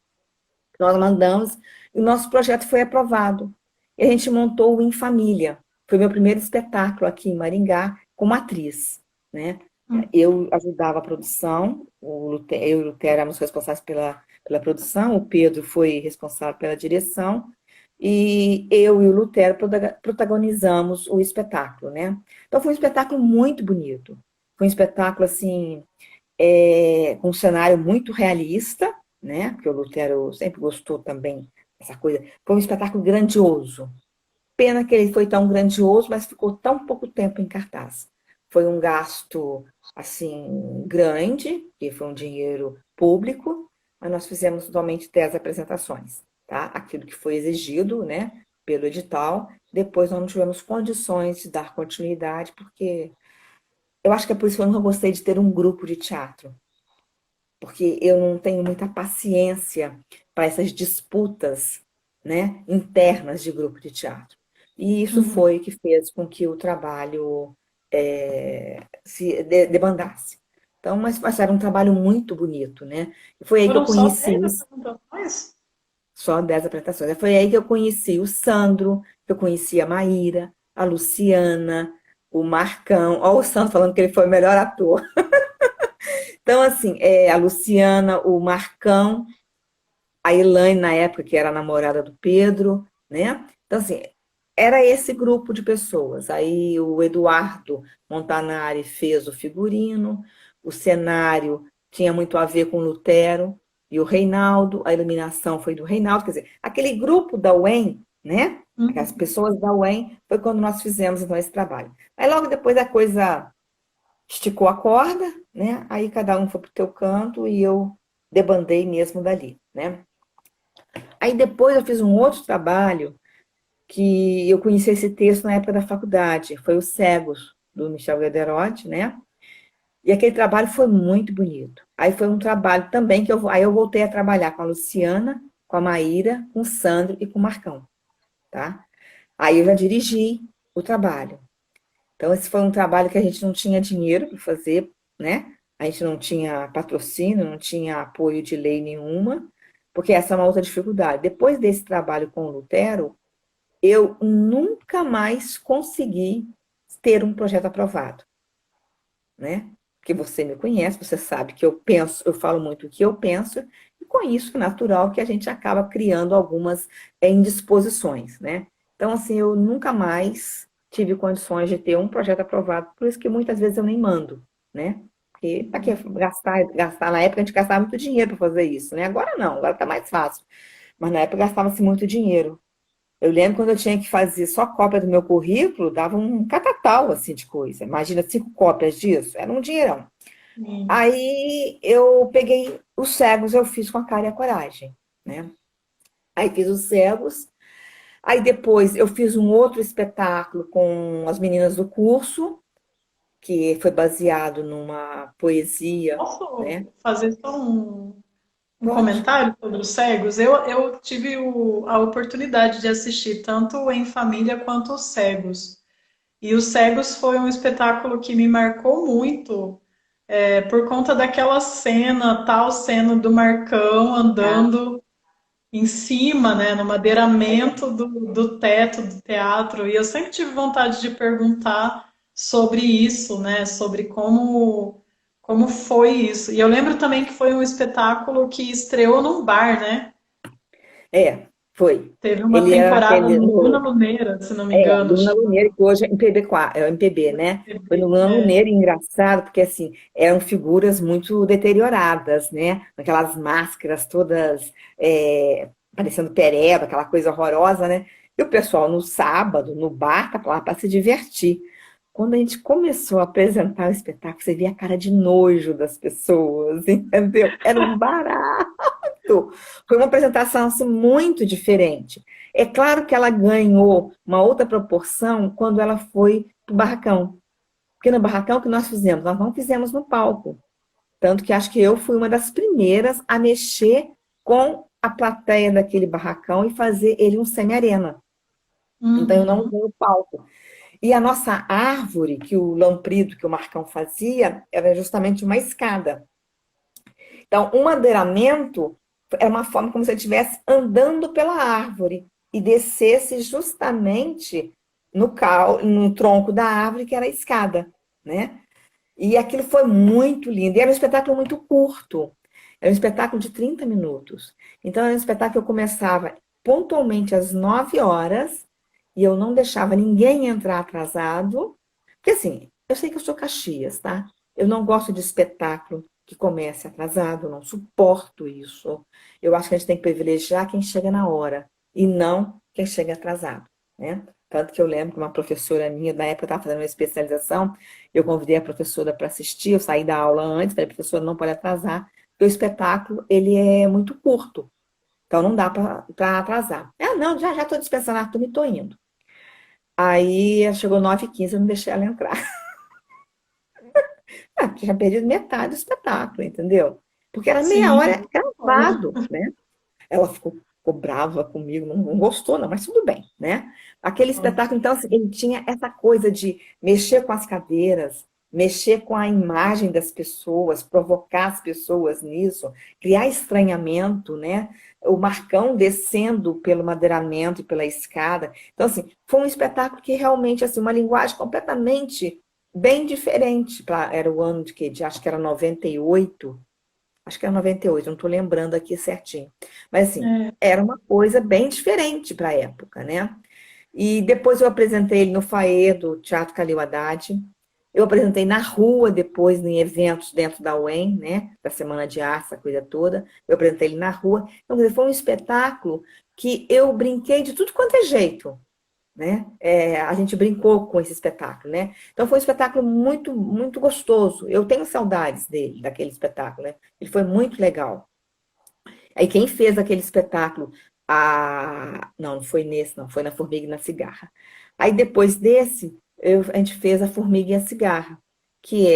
Nós mandamos e o nosso projeto foi aprovado. E a gente montou o Em Família. Foi meu primeiro espetáculo aqui em Maringá como atriz, né? Uhum. Eu ajudava a produção, eu e o Lutero éramos responsáveis pela produção, o Pedro foi responsável pela direção, e eu e o Lutero protagonizamos o espetáculo, né? Então foi um espetáculo muito bonito. Foi um espetáculo, assim, com um cenário muito realista, né? Porque o Lutero sempre gostou também dessa coisa. Foi um espetáculo grandioso. Pena que ele foi tão grandioso, mas ficou tão pouco tempo em cartaz. Foi um gasto assim grande, que foi um dinheiro público, mas nós fizemos somente 10 apresentações, tá? Aquilo que foi exigido, né, pelo edital. Depois nós não tivemos condições de dar continuidade, porque eu acho que é por isso que eu nunca gostei de ter um grupo de teatro, porque eu não tenho muita paciência para essas disputas, né, internas de grupo de teatro. E isso Uhum. foi o que fez com que o trabalho se debandasse. Então, mas era um trabalho muito bonito, né? E foi aí que eu Foram só conheci 10 apresentações? só 10 apresentações. Foi aí que eu conheci o Sandro, que eu conheci a Maíra, a Luciana, o Marcão. Olha o Sandro falando que ele foi o melhor ator. Então, assim, a Luciana, o Marcão, a Elaine, na época, que era a namorada do Pedro, né? Então, assim, era esse grupo de pessoas. Aí o Eduardo Montanari fez o figurino, o cenário tinha muito a ver com o Lutero e o Reinaldo, a iluminação foi do Reinaldo, quer dizer, aquele grupo da UEM, né? Aquelas Uhum. pessoas da UEM, foi quando nós fizemos então esse trabalho. Aí logo depois a coisa esticou a corda, né? Aí cada um foi pro teu canto e eu debandei mesmo dali, né? Aí depois eu fiz um outro trabalho que eu conheci esse texto na época da faculdade, foi Os Cegos, do Michel Guederotti, né? E aquele trabalho foi muito bonito. Aí foi um trabalho também que aí eu voltei a trabalhar com a Luciana, com a Maíra, com o Sandro e com o Marcão, tá? Aí eu já dirigi o trabalho. Então, esse foi um trabalho que a gente não tinha dinheiro para fazer, né? A gente não tinha patrocínio, não tinha apoio de lei nenhuma, porque essa é uma outra dificuldade. Depois desse trabalho com o Lutero, eu nunca mais consegui ter um projeto aprovado, né? porque você me conhece, você sabe que eu penso, eu falo muito o que eu penso, e com isso é natural que a gente acaba criando algumas indisposições, né? Então, assim, eu nunca mais tive condições de ter um projeto aprovado, por isso que muitas vezes eu nem mando, né? Porque para que gastar? Na época a gente gastava muito dinheiro para fazer isso, né? Agora não, agora está mais fácil. Mas na época gastava-se muito dinheiro. Eu lembro quando eu tinha que fazer só cópia do meu currículo, dava um catatal assim de coisa. Imagina 5 cópias disso, era um dinheirão. Sim. Aí eu peguei os cegos, eu fiz com a cara e a coragem, né? Aí fiz os cegos, aí depois eu fiz um outro espetáculo com as meninas do curso, que foi baseado numa poesia, Posso né? fazer só um Pode. comentário sobre os cegos? Eu tive a oportunidade de assistir tanto Em Família quanto Os Cegos. E Os Cegos foi um espetáculo que me marcou muito, por conta daquela cena, tal cena do Marcão Ah, andando em cima, né, no madeiramento do teto do teatro. E eu sempre tive vontade de perguntar sobre isso, né, sobre como foi isso. E eu lembro também que foi um espetáculo que estreou num bar, né? foi. Teve uma Ele era temporada aquele. no Luna Luneira, se não me É, engano, Luna Luneira, chamava. que hoje é MPB4, é o MPB, né? Foi no Luna É, Luneira, e engraçado, porque assim, eram figuras muito deterioradas, né? Aquelas máscaras todas parecendo pereba, aquela coisa horrorosa, né? E o pessoal no sábado, no bar, tá lá para se divertir. Quando a gente começou a apresentar o espetáculo, você via a cara de nojo das pessoas, entendeu? Era um barato. Foi uma apresentação assim, muito diferente. É claro que ela ganhou uma outra proporção quando ela foi para o barracão. Porque no barracão que nós fizemos, nós não fizemos no palco. Tanto que acho que eu fui uma das primeiras a mexer com a plateia daquele barracão e fazer ele um semi-arena. Então eu não uhum. usei o palco. E a nossa árvore, que o lamprido que o Marcão fazia, era justamente uma escada. Então, o madeiramento é uma forma como se ele estivesse andando pela árvore e descesse justamente no tronco da árvore, que era a escada, né? E aquilo foi muito lindo. E era um espetáculo muito curto. Era um espetáculo de 30 minutos. Então, era um espetáculo que eu começava pontualmente às 9 horas e eu não deixava ninguém entrar atrasado. Porque, assim, eu sei que eu sou Caxias, tá? Eu não gosto de espetáculo que comece atrasado, eu não suporto isso. Eu acho que a gente tem que privilegiar quem chega na hora e não quem chega atrasado, né? Tanto que eu lembro que uma professora minha, na época, estava fazendo uma especialização, eu convidei a professora para assistir, eu saí da aula antes, falei, professora, não pode atrasar, porque o espetáculo, ele é muito curto, então não dá para atrasar. Ah, não, já estou dispensando a turma e estou indo. Aí chegou 9h15, eu não deixei ela entrar. Ah, porque já perdi metade do espetáculo, entendeu? Porque era meia Sim, hora gravado, né? Ela ficou brava comigo, não gostou, não, mas tudo bem, né? Aquele espetáculo, então, assim, ele tinha essa coisa de mexer com as cadeiras, mexer com a imagem das pessoas, provocar as pessoas nisso, criar estranhamento, né? O Marcão descendo pelo madeiramento e pela escada. Então, assim, foi um espetáculo que realmente, assim, uma linguagem completamente bem diferente. Era o ano de que? Acho que era 98. Acho que era 98, não estou lembrando aqui certinho. Mas assim, é, era uma coisa bem diferente para a época, né? E depois eu apresentei ele no Faê do Teatro Calil Haddad. Eu apresentei na rua depois, em eventos dentro da UEM, né? Da Semana de Arte, essa coisa toda. Eu apresentei ele na rua. Então, quer dizer, foi um espetáculo que eu brinquei de tudo quanto é jeito, né? A gente brincou com esse espetáculo, né? Então foi um espetáculo muito, muito gostoso. Eu tenho saudades dele, daquele espetáculo, né? Ele foi muito legal. Aí quem fez aquele espetáculo, não foi nesse, não, foi na Formiga e na Cigarra. Aí depois desse, a gente fez a Formiga e a Cigarra, que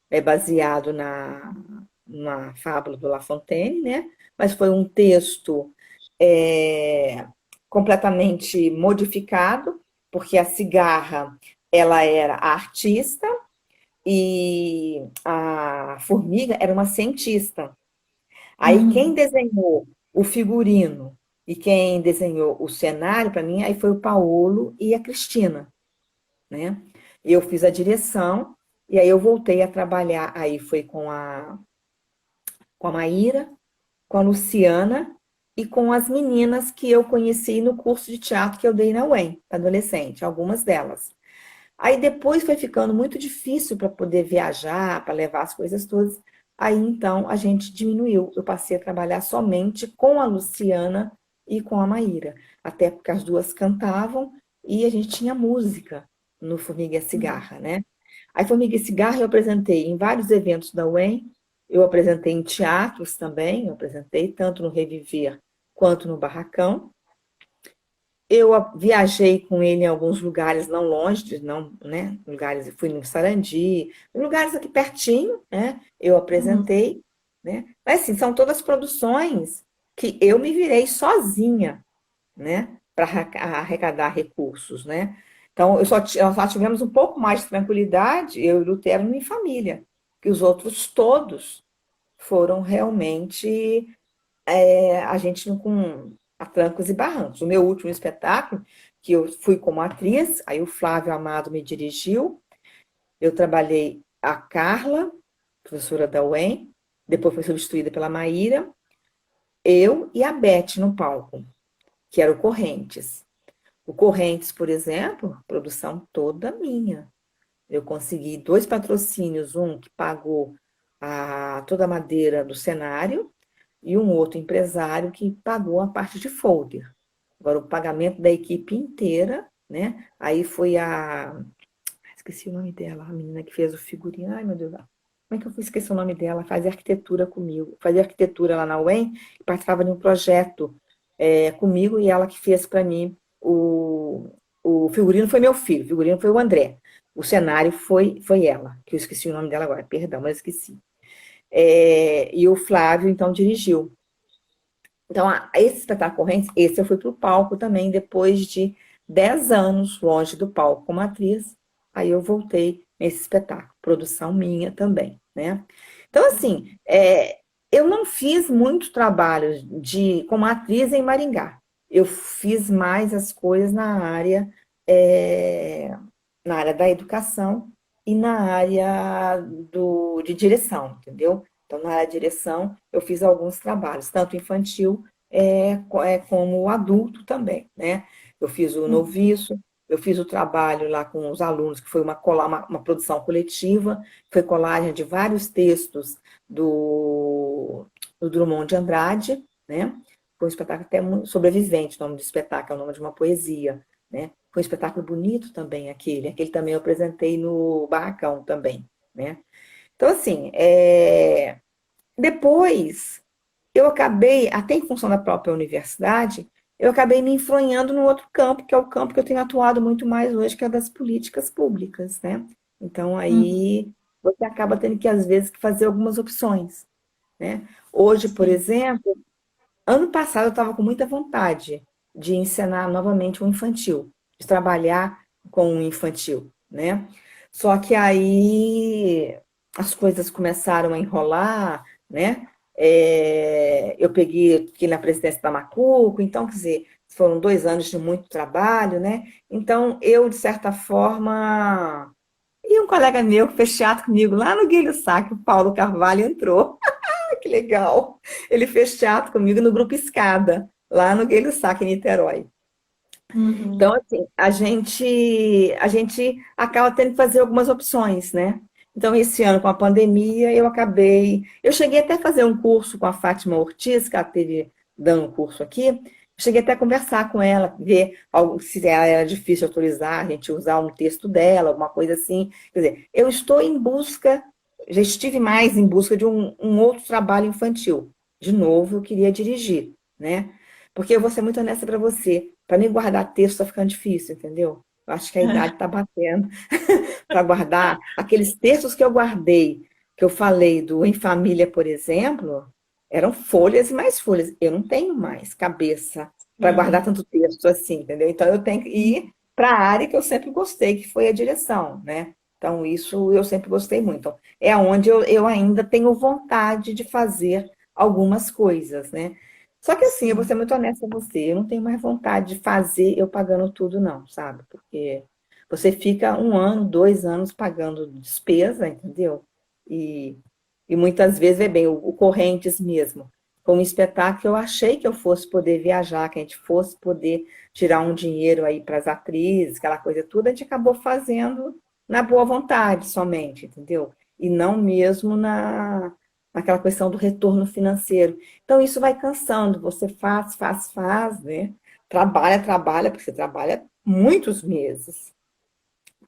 é baseado na fábula do La Fontaine, né? Mas foi um texto é, completamente modificado, porque a cigarra ela era a artista e a formiga era uma cientista. Aí quem uhum. desenhou o figurino e quem desenhou o cenário para mim aí foi o Paulo e a Cristina, né? Eu fiz a direção E aí eu voltei a trabalhar, aí foi com a Maíra, com a Luciana e com as meninas que eu conheci no curso de teatro que eu dei na UEM, adolescente, algumas delas. Aí depois foi ficando muito difícil para poder viajar, para levar as coisas todas. Aí então a gente diminuiu. Eu passei a trabalhar somente com a Luciana e com a Maíra. Até porque as duas cantavam e a gente tinha música no Formiga e a Cigarra, né? Aí Formiga e Cigarra eu apresentei em vários eventos da UEM, eu apresentei em teatros também, eu apresentei tanto no Reviver quanto no Barracão. Eu viajei com ele em alguns lugares não longe, não, né? Lugares, fui no Sarandi, lugares aqui pertinho, né? Eu Uhum. apresentei, né? Mas assim, são todas produções que eu me virei sozinha, né? Para arrecadar recursos, né? Então, nós só tivemos um pouco mais de tranquilidade, eu e o Lutero, em família, que os outros todos foram realmente a gente não com a trancos e barrancos. O meu último espetáculo, que eu fui como atriz, aí o Flávio Amado me dirigiu, eu trabalhei a Carla, professora da UEM, depois foi substituída pela Maíra, eu e a Beth no palco, que era o Correntes. O Correntes, por exemplo, produção toda minha. Eu consegui 2 patrocínios, um que pagou toda a madeira do cenário e um outro empresário que pagou a parte de folder. Agora, o pagamento da equipe inteira, né? Aí foi esqueci o nome dela, a menina que fez o figurino. Ai, meu Deus, como é que eu fui esquecer o nome dela? Fazia arquitetura comigo. Fazia arquitetura lá na UEM, participava de um projeto comigo e ela que fez para mim o figurino foi meu filho, o figurino foi o André. O cenário foi ela, que eu esqueci o nome dela agora, perdão, mas esqueci. E o Flávio, então, dirigiu. Então, esse espetáculo Correntes, esse eu fui para o palco também, depois de 10 anos longe do palco como atriz, aí eu voltei nesse espetáculo, produção minha também, né? Então, assim, eu não fiz muito trabalho como atriz em Maringá. Eu fiz mais as coisas na área da educação e na área de direção, entendeu? Então, na área de direção, eu fiz alguns trabalhos, tanto infantil como adulto também, né? Eu fiz o Uhum. Noviço, eu fiz o trabalho lá com os alunos, que foi uma produção coletiva, foi colagem de vários textos do Drummond de Andrade, né? Foi um espetáculo até muito sobrevivente, o nome do espetáculo é o nome de uma poesia, né? Foi um espetáculo bonito também, aquele também eu apresentei no Barracão também, né? Então, assim, depois eu acabei, até em função da própria universidade, eu acabei me enfronhando no outro campo, que é o campo que eu tenho atuado muito mais hoje, que é das políticas públicas, né? Então, Uhum. aí você acaba tendo que, às vezes, fazer algumas opções, né? Hoje, por Sim. exemplo, ano passado eu estava com muita vontade de ensinar novamente o infantil, de trabalhar com o infantil, né? Só que aí as coisas começaram a enrolar, né? Eu fiquei na presidência da Macuco, então, quer dizer, foram 2 anos de muito trabalho, né? Então, eu, de certa forma. E um colega meu que fez teatro comigo lá no Guilho Sacre, o Paulo Carvalho, entrou. Que legal. Ele fez teatro comigo no Grupo Escada, lá no Guelho Sacra, em Niterói. Então, Uhum. assim, a gente acaba tendo que fazer algumas opções, né? Então, esse ano, com a pandemia, eu cheguei até a fazer um curso com a Fátima Ortiz, que ela teve dando um curso aqui, cheguei até a conversar com ela, ver se ela era difícil autorizar a gente usar um texto dela, alguma coisa assim. Quer dizer, eu estou em busca, já estive mais em busca de um outro trabalho infantil. De novo, eu queria dirigir, né? Porque eu vou ser muito honesta para você. Para mim, guardar texto está ficando difícil, entendeu? Eu acho que a idade está batendo para guardar. Aqueles textos que eu guardei, que eu falei do Em Família, por exemplo, eram folhas e mais folhas. Eu não tenho mais cabeça para guardar Sim. tanto texto assim, entendeu? Então, eu tenho que ir para a área que eu sempre gostei, que foi a direção, né? Então, isso eu sempre gostei muito. Então, é onde eu ainda tenho vontade de fazer algumas coisas, né? Só que assim, eu vou Sim. ser muito honesta com você, eu não tenho mais vontade de fazer eu pagando tudo, não, sabe? Você fica 1 ano, 2 anos pagando despesa, entendeu? E, e muitas vezes, é bem, o Correntes mesmo. Foi um espetáculo que eu achei que eu fosse poder viajar, que a gente fosse poder tirar um dinheiro aí para as atrizes, aquela coisa toda, a gente acabou fazendo na boa vontade somente, entendeu? E não mesmo naquela questão do retorno financeiro. Então, isso vai cansando, você faz, né? Trabalha, trabalha, porque você trabalha muitos meses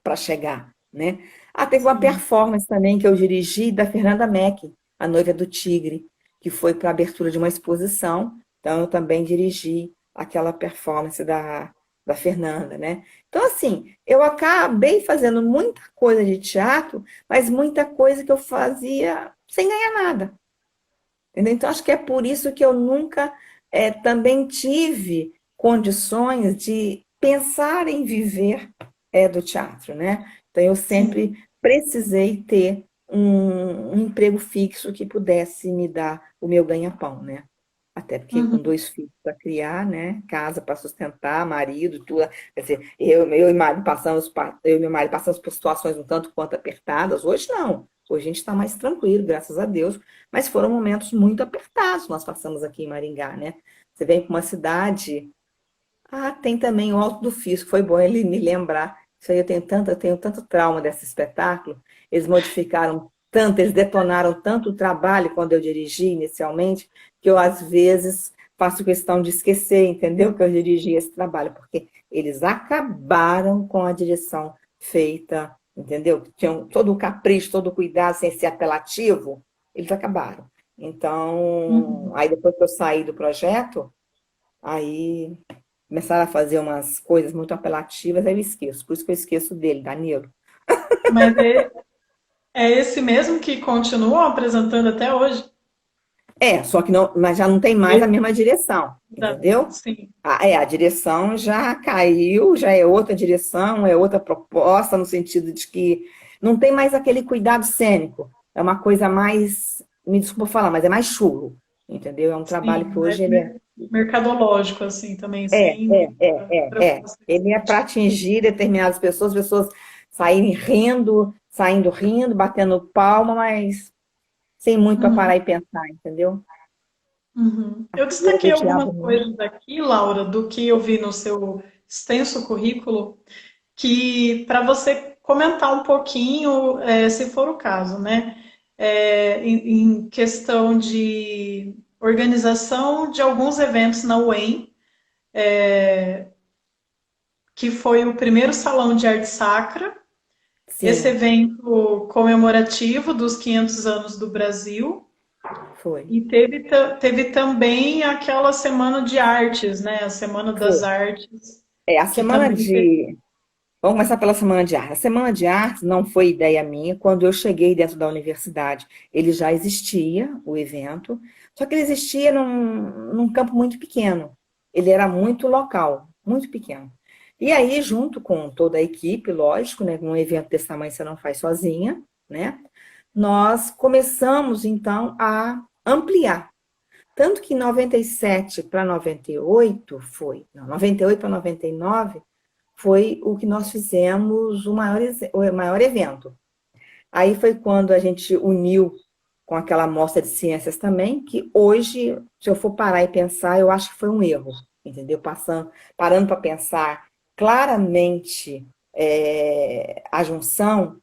para chegar, né? Ah, teve uma Sim. performance também que eu dirigi da Fernanda Meck, A Noiva do Tigre, que foi para a abertura de uma exposição. Então, eu também dirigi aquela performance da Fernanda, né? Então, assim, eu acabei fazendo muita coisa de teatro, mas muita coisa que eu fazia sem ganhar nada. Entendeu? Então, acho que é por isso que eu nunca também tive condições de pensar em viver do teatro, né? Então, eu Sim. sempre precisei ter um emprego fixo que pudesse me dar o meu ganha-pão, né? Até porque com Uhum. 2 filhos para criar, né? Casa para sustentar, marido, tudo. Quer dizer, eu e marido passamos, eu e meu marido passamos por situações um tanto quanto apertadas. Hoje não. Hoje a gente está mais tranquilo, graças a Deus. Mas foram momentos muito apertados nós passamos aqui em Maringá, né? Você vem para uma cidade. Ah, tem também o Alto do Fisco. Foi bom ele me lembrar. Isso aí eu tenho tanto trauma desse espetáculo. Eles modificaram tanto, eles detonaram tanto o trabalho quando eu dirigi inicialmente, que eu às vezes faço questão de esquecer, entendeu? Que eu dirigi esse trabalho, porque eles acabaram com a direção feita, entendeu? Tinham todo o capricho, todo o cuidado, sem ser apelativo, eles acabaram. Então, Uhum. aí depois que eu saí do projeto, aí começaram a fazer umas coisas muito apelativas, aí eu esqueço. Por isso que eu esqueço dele, Danilo. Mas é esse mesmo que continua apresentando até hoje? Só que não, mas já não tem mais a mesma direção, Já não, entendeu? sim. A direção já caiu, já é outra direção, é outra proposta, no sentido de que não tem mais aquele cuidado cênico. É uma coisa mais, me desculpa falar, mas é mais chulo, entendeu? É um trabalho Sim, que mais hoje ele é. mercadológico, assim, também, É, sem é, muita preocupação Ele é para estética. atingir determinadas pessoas, pessoas saírem rindo, saindo rindo, batendo palma, mas sem muito para Uhum, parar e pensar, entendeu? uhum. Eu Eu destaquei do algumas teatro não. coisas aqui, Laura, do que eu vi no seu extenso currículo, que para você comentar um pouquinho, se for o caso, né? Em questão de organização de alguns eventos na UEM, que foi o primeiro Salão de Arte Sacra, esse Sim, evento comemorativo dos 500 anos do Brasil, foi. e teve também aquela Semana de Artes, né? A Semana das Foi. Artes, A que semana também teve. de. Vamos começar pela semana de arte. A semana de arte não foi ideia minha. Quando eu cheguei dentro da universidade, ele já existia, o evento, só que ele existia num campo muito pequeno. Ele era muito local, muito pequeno. E aí, junto com toda a equipe, lógico, né? Um evento desse tamanho você não faz sozinha, né? Nós começamos, então, a ampliar. Tanto que em 97 para 98 foi, não, 98 para 99 foi o que nós fizemos o maior evento. Aí foi quando a gente uniu com aquela mostra de ciências também, que hoje, se eu for parar e pensar, eu acho que foi um erro, entendeu? Parando para pensar claramente a junção,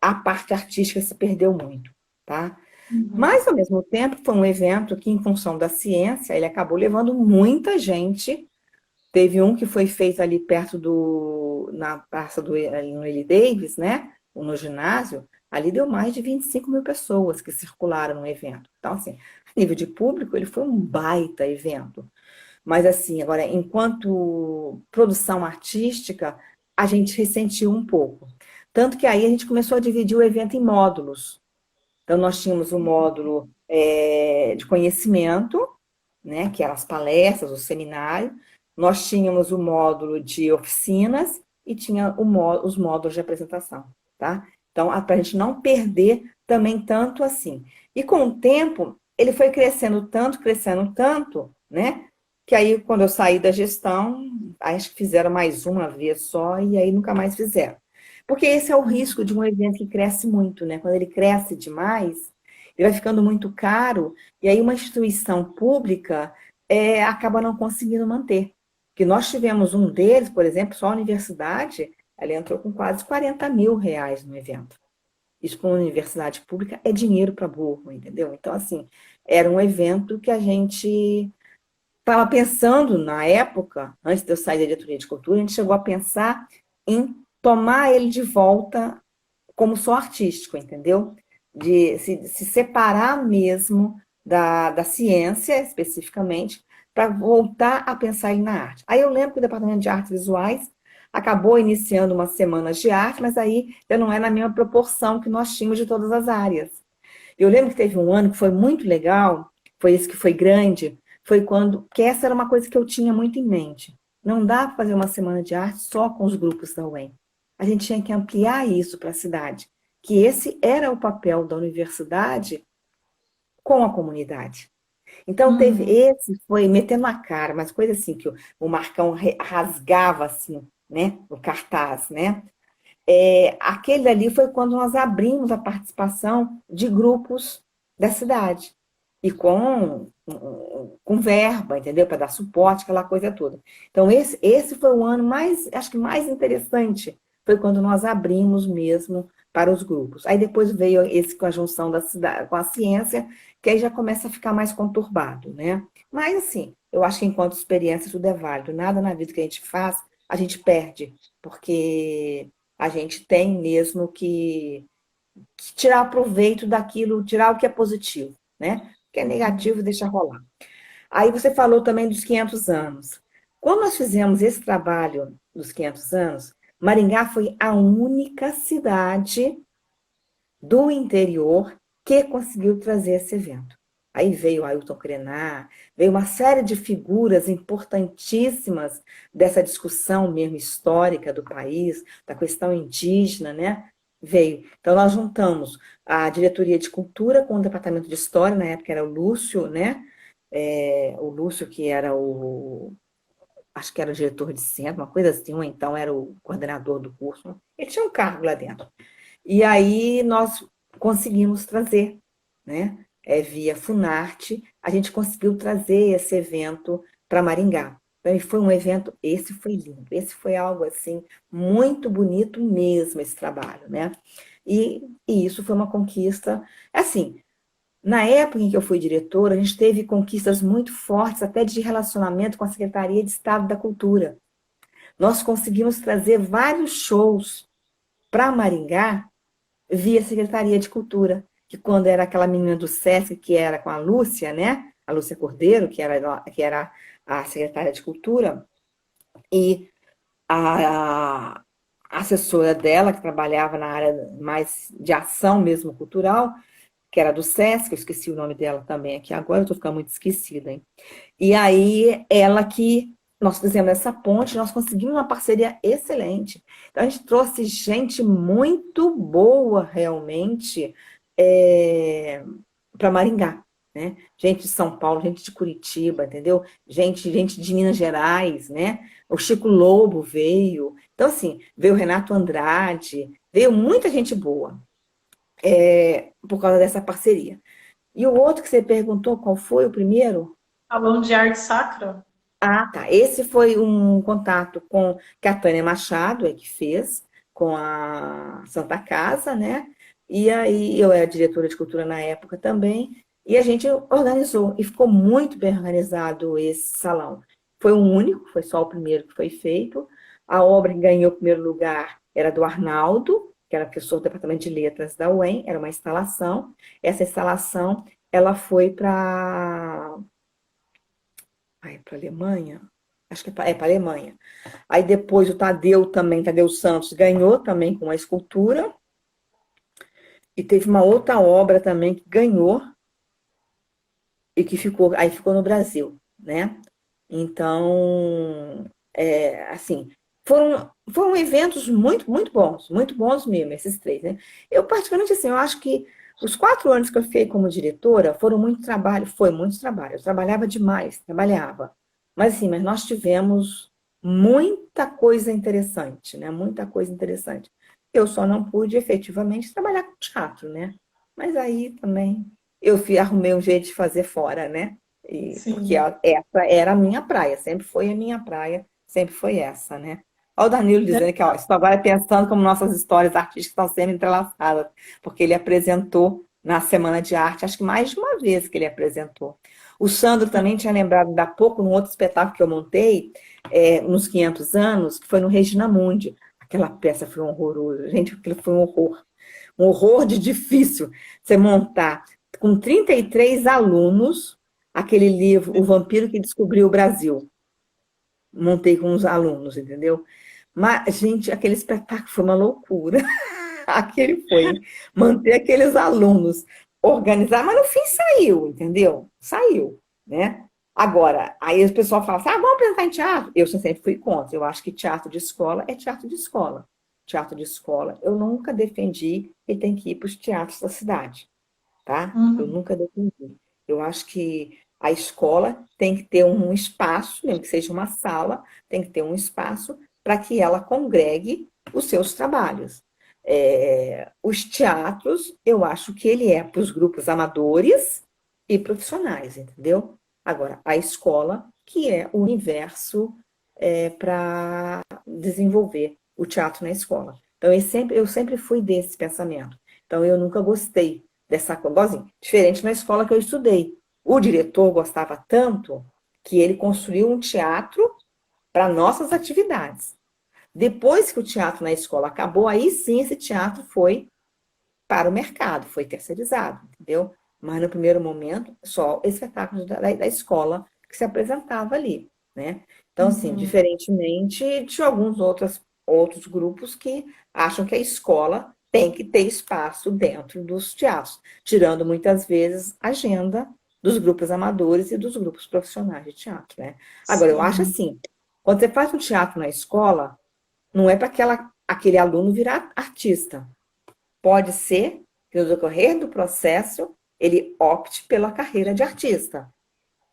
a parte artística se perdeu muito, tá? Uhum. Mas, ao mesmo tempo, foi um evento que, em função da ciência, ele acabou levando muita gente. Teve um que foi feito ali perto na praça ali no Eli Davis, né? No ginásio. Ali deu mais de 25 mil pessoas que circularam no evento. Então, assim, a nível de público, ele foi um baita evento. Mas, assim, agora, enquanto produção artística, a gente ressentiu um pouco. Tanto que aí a gente começou a dividir o evento em módulos. Então, nós tínhamos o módulo de conhecimento, né, que eram as palestras, o seminário. Nós tínhamos o módulo de oficinas e tinha os módulos de apresentação, tá? Então, para a gente não perder também tanto assim. E com o tempo, ele foi crescendo tanto, né? que aí, quando eu saí da gestão, acho que fizeram mais uma vez só, e aí nunca mais fizeram. Porque esse é o risco de um evento que cresce muito, né? Quando ele cresce demais, ele vai ficando muito caro, e aí uma instituição pública acaba não conseguindo manter. Que nós tivemos um deles, por exemplo, só a universidade, ela entrou com quase R$ 40.000 no evento. Isso para uma universidade pública é dinheiro para burro, entendeu? Então, assim, era um evento que a gente estava pensando na época, antes de eu sair da diretoria de cultura, a gente chegou a pensar em tomar ele de volta como só artístico, entendeu? De se separar mesmo da ciência, especificamente, para voltar a pensar ele na arte. Aí eu lembro que o Departamento de Artes Visuais acabou iniciando umas semanas de arte, mas aí já não é na mesma proporção que nós tínhamos de todas as áreas. Eu lembro que teve um ano que foi muito legal, foi esse que foi grande, foi quando, que essa era uma coisa que eu tinha muito em mente. Não dá para fazer uma semana de arte só com os grupos da UEM. A gente tinha que ampliar isso para a cidade, que esse era o papel da universidade com a comunidade. Então teve Uhum. esse, foi metendo a cara, mas coisa assim que o Marcão rasgava assim, né, o cartaz, né? Aquele ali foi quando nós abrimos a participação de grupos da cidade. E com verba, entendeu? Para dar suporte, aquela coisa toda. Então, esse foi o ano mais, acho que mais interessante, foi quando nós abrimos mesmo para os grupos. Aí depois veio esse com a junção da cidade, com a ciência, que aí já começa a ficar mais conturbado, né? Mas, assim, eu acho que enquanto experiência tudo é válido. Nada na vida que a gente faz, a gente perde, porque a gente tem mesmo que tirar proveito daquilo, tirar o que é positivo, né? O que é negativo, deixa rolar. Aí você falou também dos 500 anos. Quando nós fizemos esse trabalho dos 500 anos, Maringá foi a única cidade do interior que conseguiu trazer esse evento. Aí veio Ailton Krenar, veio uma série de figuras importantíssimas dessa discussão mesmo histórica do país, da questão indígena, né? Veio. Então, nós juntamos a diretoria de cultura com o departamento de história, na época era o Lúcio, né? O Lúcio, que era acho que era o diretor de centro, uma coisa assim, ou então era o coordenador do curso. Ele tinha um cargo lá dentro. E aí nós conseguimos trazer, né? Via Funarte, a gente conseguiu trazer esse evento para Maringá. Então, foi um evento, esse foi lindo, esse foi algo assim, muito bonito mesmo, esse trabalho, né? E isso foi uma conquista, assim, na época em que eu fui diretora, a gente teve conquistas muito fortes, até de relacionamento com a Secretaria de Estado da Cultura. Nós conseguimos trazer vários shows para Maringá, via Secretaria de Cultura, que quando era aquela menina do SESC, que era com a Lúcia, né? A Lúcia Cordeiro, que era a secretária de Cultura, e a assessora dela, que trabalhava na área mais de ação mesmo cultural, que era do SESC, eu esqueci o nome dela também aqui agora, eu estou ficando muito esquecida, hein? E aí, ela que nós fizemos essa ponte, nós conseguimos uma parceria excelente. Então, a gente trouxe gente muito boa, realmente, para Maringá, né? Gente de São Paulo, gente de Curitiba, entendeu? Gente de Minas Gerais, né? O Chico Lobo veio. Então, assim, veio o Renato Andrade, veio muita gente boa, por causa dessa parceria. E o outro que você perguntou, qual foi o primeiro? Falando de arte sacra? Ah, tá. Esse foi um contato que a Tânia Machado que fez com a Santa Casa, né? E aí eu era diretora de cultura na época também, e a gente organizou, e ficou muito bem organizado esse salão. Foi o único, foi só o primeiro que foi feito. A obra que ganhou o primeiro lugar era do Arnaldo, que era professor do Departamento de Letras da UEM, era uma instalação. Essa instalação, ela foi para a Alemanha? Acho que para a Alemanha. Aí depois o Tadeu também, Tadeu Santos, ganhou também com a escultura. E teve uma outra obra também que ganhou e que ficou no Brasil, né? Então, assim, foram eventos muito bons mesmo, esses três, né? Eu, particularmente, assim, eu acho que os 4 anos que eu fiquei como diretora foram muito trabalho, foi muito trabalho. Eu trabalhava demais, trabalhava. Mas assim, mas nós tivemos muita coisa interessante, né? Muita coisa interessante. Eu só não pude efetivamente trabalhar com teatro, né? Mas aí também arrumei um jeito de fazer fora, né? Porque Sim. essa era a minha praia, sempre foi a minha praia, sempre foi essa, né? Olha o Danilo dizendo que, ó, estou agora pensando como nossas histórias artísticas estão sendo entrelaçadas, porque ele apresentou na Semana de Arte, acho que mais de uma vez que ele apresentou. O Sandro também tinha lembrado da pouco, num outro espetáculo que eu montei, nos 500 anos, que foi no Regina Mundi. Aquela peça foi um horroroso. Gente, aquilo foi um horror. Um horror de difícil você montar. Com 33 alunos, aquele livro, O Vampiro que Descobriu o Brasil. Montei com os alunos, entendeu? Mas, gente, aquele espetáculo foi uma loucura. Aquele foi. Manter aqueles alunos, organizar, mas no fim saiu, entendeu? Saiu, né? Agora, aí o pessoal fala assim, vamos apresentar em teatro? Eu sempre fui contra. Eu acho que teatro de escola é teatro de escola. Teatro de escola, eu nunca defendi que tem que ir para os teatros da cidade, tá? Eu Uhum. nunca defendi. Eu acho que a escola tem que ter um espaço, mesmo que seja uma sala, tem que ter um espaço para que ela congregue os seus trabalhos. Os teatros, eu acho que ele é para os grupos amadores e profissionais, entendeu? Agora, a escola, que é o universo para desenvolver o teatro na escola. Então, eu sempre fui desse pensamento. Então, eu nunca gostei dessa coisa. Igualzinho, diferente na escola que eu estudei. O diretor gostava tanto que ele construiu um teatro para nossas atividades. Depois que o teatro na escola acabou, aí sim esse teatro foi para o mercado, foi terceirizado, entendeu? Mas no primeiro momento, só espetáculos da escola que se apresentava ali, né? Então, assim, Uhum. diferentemente de alguns outros grupos que acham que a escola tem que ter espaço dentro dos teatros, tirando muitas vezes a agenda dos grupos amadores e dos grupos profissionais de teatro, né? Agora, eu acho Sim. assim, quando você faz um teatro na escola, não é para aquele aluno virar artista. Pode ser que, no decorrer do processo, ele opte pela carreira de artista,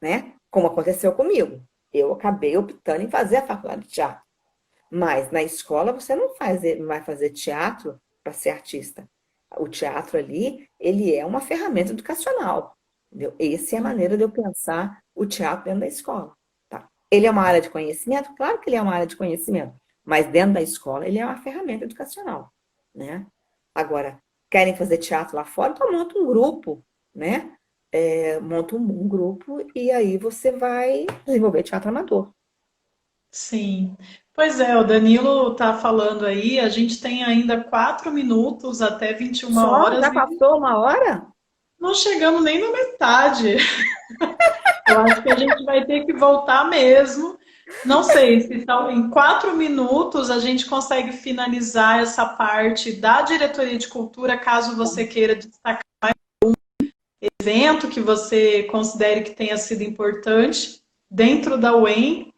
né? Como aconteceu comigo. Eu acabei optando em fazer a faculdade de teatro. Mas na escola você não vai fazer teatro para ser artista. O teatro ali, ele é uma ferramenta educacional. Entendeu? Essa é a maneira de eu pensar o teatro dentro da escola. Tá? Ele é uma área de conhecimento? Claro que ele é uma área de conhecimento. Mas dentro da escola, ele é uma ferramenta educacional. Né? Agora, querem fazer teatro lá fora? Então monta um grupo, né? Monta um grupo e aí você vai desenvolver teatro amador. Sim. Pois é, o Danilo está falando aí, a gente tem ainda 4 minutos até 21 Só? horas Já e passou uma hora? não chegamos nem na metade. Eu acho que a gente vai ter que voltar mesmo. Não sei se em 4 minutos a gente consegue finalizar essa parte da diretoria de cultura, caso você queira destacar evento que você considere que tenha sido importante dentro da UEM,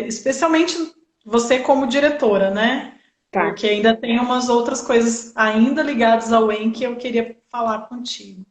especialmente você como diretora, né? Tá. Porque ainda tem umas outras coisas ainda ligadas ao UEM que eu queria falar contigo.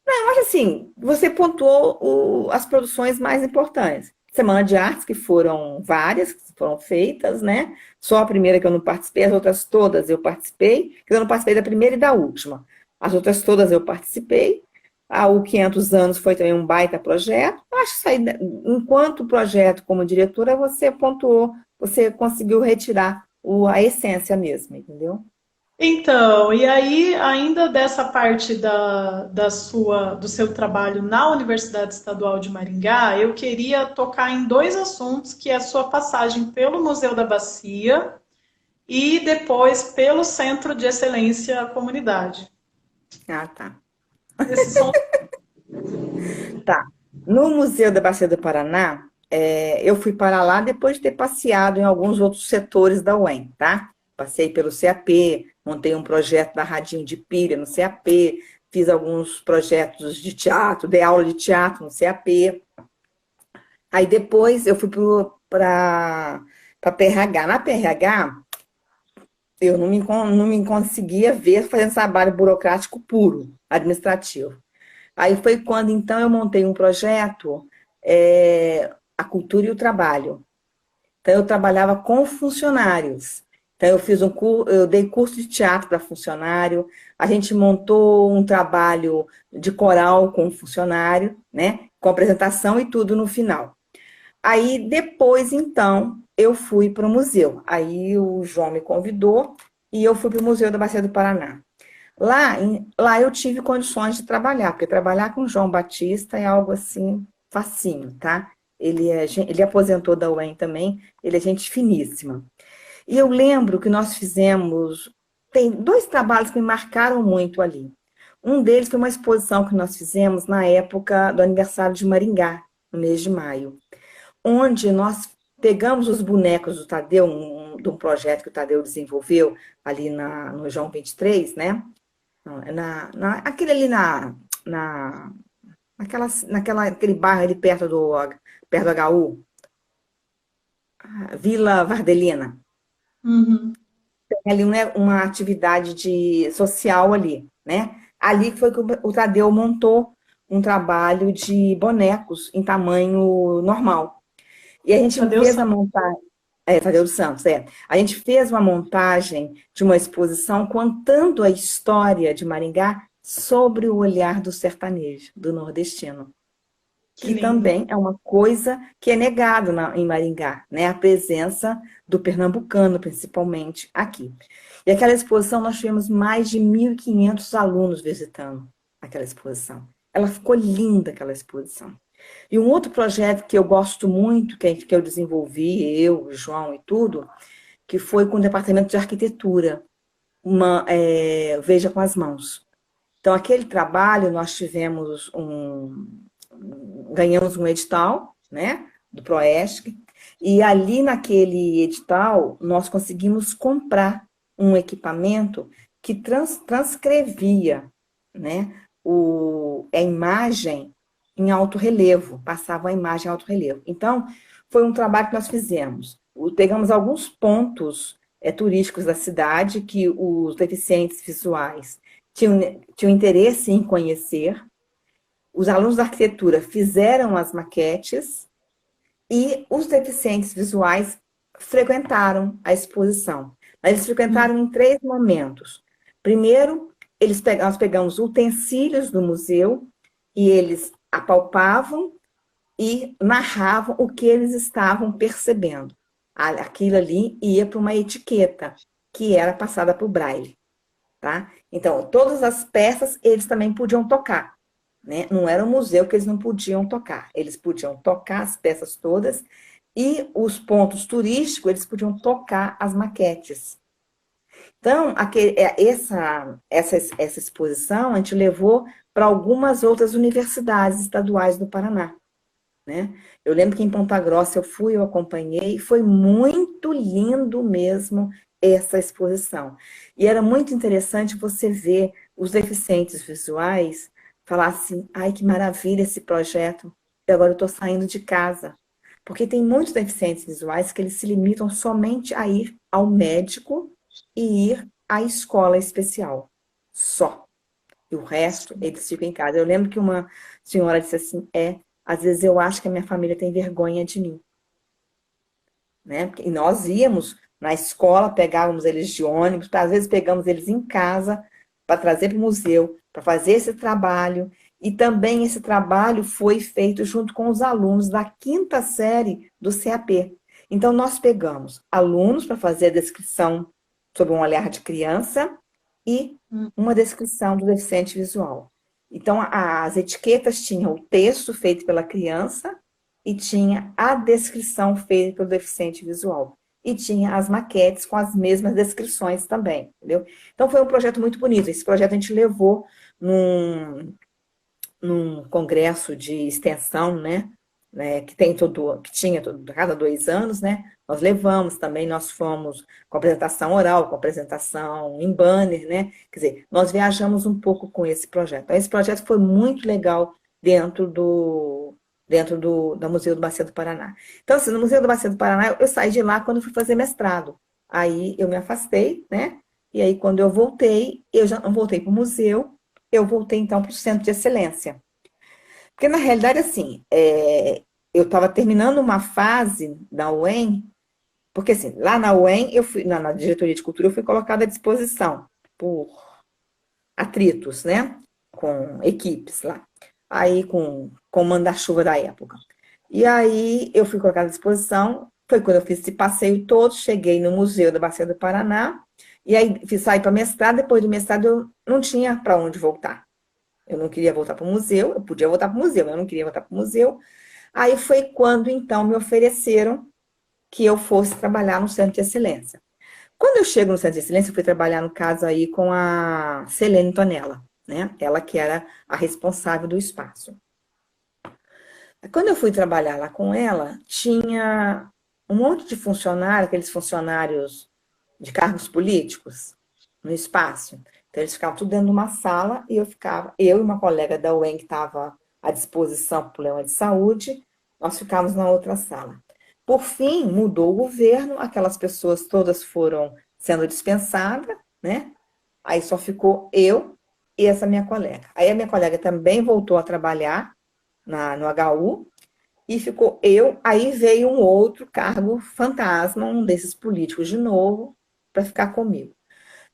Eu acho assim, você pontuou as produções mais importantes. Semana de Artes, que foram várias, que foram feitas, né? Só a primeira que eu não participei, as outras todas eu participei, que eu não participei da primeira e da última. As outras todas eu participei. O 500 anos foi também um baita projeto. Eu acho isso aí, né, enquanto projeto como diretora, você pontuou, você conseguiu retirar a essência mesmo, entendeu? Então, e aí, ainda dessa parte do seu trabalho na Universidade Estadual de Maringá, eu queria tocar em dois assuntos, que é a sua passagem pelo Museu da Bacia e depois pelo Centro de Excelência Comunidade. Ah, tá. Esses são. Tá. No Museu da Bacia do Paraná, eu fui para lá depois de ter passeado em alguns outros setores da UEM, tá? Passei pelo CAP, montei um projeto da Radinho de Pilha no CAP, fiz alguns projetos de teatro, dei aula de teatro no CAP. Aí depois eu fui para a PRH. Na PRH, eu não me conseguia ver fazendo trabalho burocrático puro, administrativo. Aí foi quando, então, eu montei um projeto a cultura e o trabalho. Então, eu trabalhava com funcionários. Então, eu dei curso de teatro para funcionário, a gente montou um trabalho de coral com funcionário, né? Com apresentação e tudo no final. Aí, depois, então, eu fui para o museu. Aí o João me convidou e eu fui para o Museu da Bacia do Paraná. Lá eu tive condições de trabalhar, porque trabalhar com João Batista é algo assim, facinho, tá? Ele aposentou da UEM também, ele é gente finíssima. E eu lembro que nós fizemos, tem dois trabalhos que me marcaram muito ali. Um deles foi uma exposição que nós fizemos na época do aniversário de Maringá, no mês de maio, onde nós pegamos os bonecos do Tadeu, de um projeto que o Tadeu desenvolveu ali no João 23, né? Aquele ali na, aquele bairro ali perto do HU, Vila Vardelina. Uhum. Tem ali uma atividade social ali, né? Ali foi que o Tadeu montou um trabalho de bonecos em tamanho normal. E a gente Cadê o fez a Sam? montagem. Tadeu dos Santos, é. A gente fez uma montagem de uma exposição contando a história de Maringá sobre o olhar do sertanejo, do nordestino, Que que lindo. também é uma coisa que é negado em Maringá, né? A presença do pernambucano, principalmente aqui. E aquela exposição, nós tivemos mais de 1.500 alunos visitando aquela exposição. Ela ficou linda, aquela exposição. E um outro projeto que eu gosto muito, que eu desenvolvi, eu, o João e tudo, que foi com o Departamento de Arquitetura, Veja com as Mãos. Então, aquele trabalho, nós ganhamos um edital, né, do Proesc, e ali naquele edital, nós conseguimos comprar um equipamento que transcrevia, né, a imagem em alto relevo, passava a imagem em alto relevo. Então, foi um trabalho que nós fizemos. Pegamos alguns pontos turísticos da cidade que os deficientes visuais tinham interesse em conhecer. Os alunos da arquitetura fizeram as maquetes e os deficientes visuais frequentaram a exposição. Eles frequentaram em três momentos. Primeiro, nós pegamos utensílios do museu e eles apalpavam e narravam o que eles estavam percebendo. Aquilo ali ia para uma etiqueta que era passada para o braille, tá? Então, todas as peças eles também podiam tocar, né? Não era um museu que eles não podiam tocar. Eles podiam tocar as peças todas e os pontos turísticos eles podiam tocar as maquetes. Então, essa exposição a gente levou para algumas outras universidades estaduais do Paraná, né? Eu lembro que em Ponta Grossa eu acompanhei, e foi muito lindo mesmo essa exposição. E era muito interessante você ver os deficientes visuais falar assim, ai, que maravilha esse projeto, e agora eu estou saindo de casa. Porque tem muitos deficientes visuais que eles se limitam somente a ir ao médico e ir à escola especial. Só. E o resto, eles ficam em casa. Eu lembro que uma senhora disse assim, às vezes eu acho que a minha família tem vergonha de mim, né? E nós íamos na escola, pegávamos eles de ônibus, às vezes pegamos eles em casa para trazer para o museu, para fazer esse trabalho. E também esse trabalho foi feito junto com os alunos da quinta série do CAP. Então, nós pegamos alunos para fazer a descrição sobre um olhar de criança e uma descrição do deficiente visual. Então, as etiquetas tinham o texto feito pela criança e tinha a descrição feita pelo deficiente visual. E tinha as maquetes com as mesmas descrições também, entendeu? Então, foi um projeto muito bonito. Esse projeto a gente levou num congresso de extensão, né, que tinha cada 2 anos, né? Nós levamos também, nós fomos com apresentação oral, com apresentação em banner, né? Quer dizer, nós viajamos um pouco com esse projeto. Então, esse projeto foi muito legal dentro do Museu do Bacia do Paraná. Então, assim, no Museu do Bacia do Paraná, eu saí de lá quando eu fui fazer mestrado. Aí eu me afastei, né? E aí, quando eu voltei, eu já não voltei para o museu, eu voltei então para o Centro de Excelência. Porque, na realidade, assim, eu estava terminando uma fase da UEM, porque assim, lá na UEM, eu fui, na diretoria de cultura, eu fui colocada à disposição por atritos, né? Com equipes lá. Aí, com o manda-chuva da época. E aí, eu fui colocada à disposição. Foi quando eu fiz esse passeio todo. Cheguei no Museu da Bacia do Paraná. E aí, fiz sair para mestrado. Depois do mestrado, eu não tinha para onde voltar. Eu não queria voltar para o museu. Eu podia voltar para o museu, mas eu não queria voltar para o museu. Aí foi quando, então, me ofereceram que eu fosse trabalhar no Centro de Excelência. Quando eu chego no Centro de Excelência, eu fui trabalhar, no caso, aí com a Selene Tonella, né? Ela que era a responsável do espaço. Quando eu fui trabalhar lá com ela, tinha um monte de funcionários, aqueles funcionários de cargos políticos, no espaço. Então, eles ficavam tudo dentro de uma sala e eu e uma colega da UEM que estava à disposição para o problema de saúde, nós ficávamos na outra sala. Por fim, mudou o governo, aquelas pessoas todas foram sendo dispensadas, né? Aí só ficou eu e essa minha colega. Aí a minha colega também voltou a trabalhar no HU e ficou eu. Aí veio um outro cargo fantasma, um desses políticos de novo, para ficar comigo.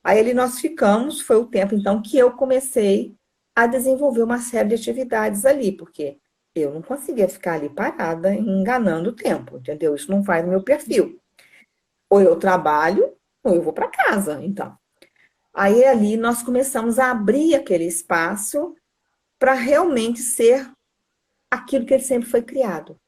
Aí ali nós ficamos, foi o tempo então que eu comecei a desenvolver uma série de atividades ali, porque eu não conseguia ficar ali parada, enganando o tempo, entendeu? Isso não faz o meu perfil. Ou eu trabalho, ou eu vou para casa, então. Aí ali nós começamos a abrir aquele espaço para realmente ser aquilo que ele sempre foi criado.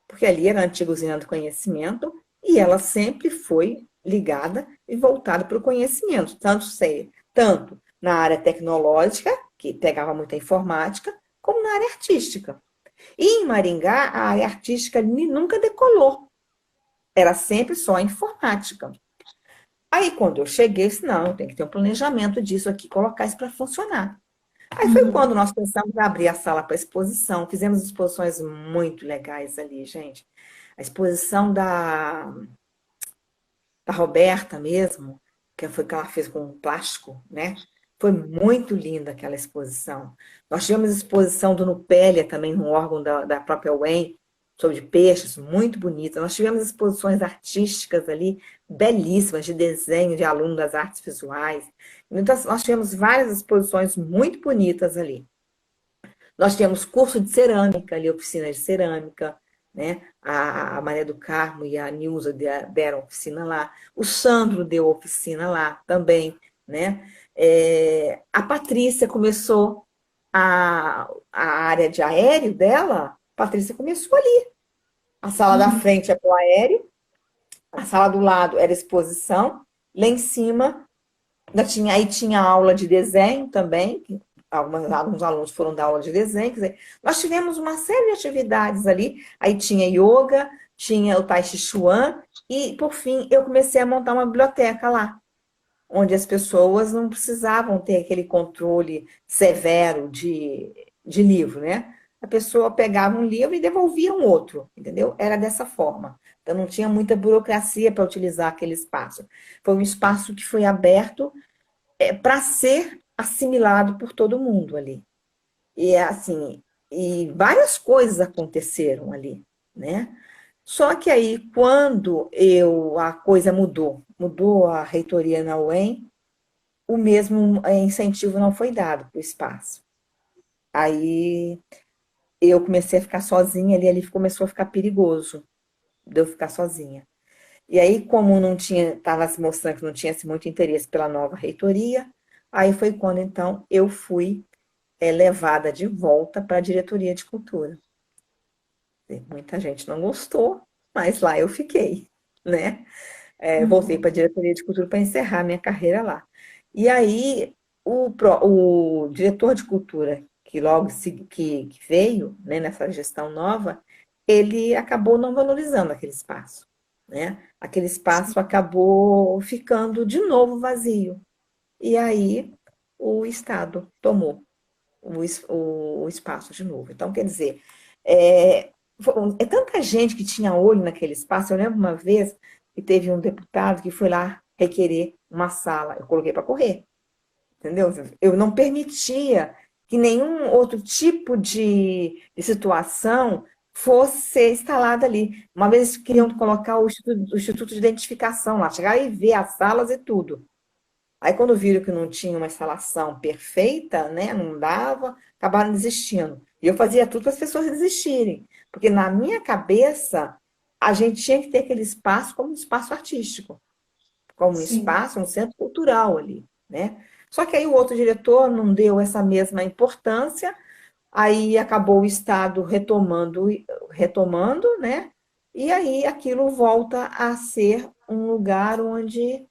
Porque ali era a antiga usina do conhecimento e ela sempre foi ligada e voltada para o conhecimento, tanto na área tecnológica, que pegava muita informática, como na área artística. E em Maringá, a área artística nunca decolou, era sempre só a informática. Aí, quando eu cheguei, eu disse, não, eu tenho que ter um planejamento disso aqui, colocar isso para funcionar. Aí foi Uhum. quando nós pensamos em abrir a sala para exposição. Fizemos exposições muito legais ali, gente. A exposição da Roberta mesmo, que foi que ela fez com plástico, né? Foi muito linda aquela exposição. Nós tivemos exposição do Nupélia também, no órgão da própria UEM, sobre peixes, muito bonita. Nós tivemos exposições artísticas ali, belíssimas, de desenho de aluno das artes visuais. Então, nós tivemos várias exposições muito bonitas ali. Nós tínhamos curso de cerâmica ali, oficina de cerâmica, né? A Maria do Carmo e a Nilza deram oficina lá. O Sandro deu oficina lá também, né? A Patrícia começou a área de aéreo dela, a Patrícia começou ali. A sala da Uhum. frente é para o aéreo, a sala do lado era exposição, lá em cima aí tinha aula de desenho também, alguns alunos foram dar aula de desenho, quer dizer, nós tivemos uma série de atividades ali, aí tinha yoga, tinha o Tai Chi Chuan, e por fim eu comecei a montar uma biblioteca lá, onde as pessoas não precisavam ter aquele controle severo de livro, né? A pessoa pegava um livro e devolvia um outro, entendeu? Era dessa forma. Então não tinha muita burocracia para utilizar aquele espaço. Foi um espaço que foi aberto para ser assimilado por todo mundo ali. E assim, e várias coisas aconteceram ali, né? Só que aí, quando a coisa mudou a reitoria na UEM, o mesmo incentivo não foi dado para o espaço. Aí eu comecei a ficar sozinha ali começou a ficar perigoso de eu ficar sozinha. E aí, como não tinha, estava se mostrando que não tinha muito interesse pela nova reitoria, aí foi quando então eu fui levada de volta para a diretoria de cultura. Muita gente não gostou, mas lá eu fiquei, né? Voltei para a Uhum. diretoria de cultura para encerrar minha carreira lá. E aí o diretor de cultura que logo que veio, né, nessa gestão nova, ele acabou não valorizando aquele espaço, né? Aquele espaço acabou ficando de novo vazio. E aí o Estado tomou o espaço de novo. Então, quer dizer, é tanta gente que tinha olho naquele espaço. Eu lembro uma vez que teve um deputado que foi lá requerer uma sala. Eu coloquei para correr, entendeu? Eu não permitia que nenhum outro tipo de situação fosse instalada ali. Uma vez queriam colocar o Instituto de Identificação lá, chegar e ver as salas e tudo. Aí quando viram que não tinha uma instalação perfeita, né, não dava, acabaram desistindo. E eu fazia tudo para as pessoas desistirem, porque na minha cabeça a gente tinha que ter aquele espaço como um espaço artístico, como um Sim, espaço, um centro cultural ali, né? Só que aí o outro diretor não deu essa mesma importância, aí acabou o Estado retomando, né? E aí aquilo volta a ser um lugar onde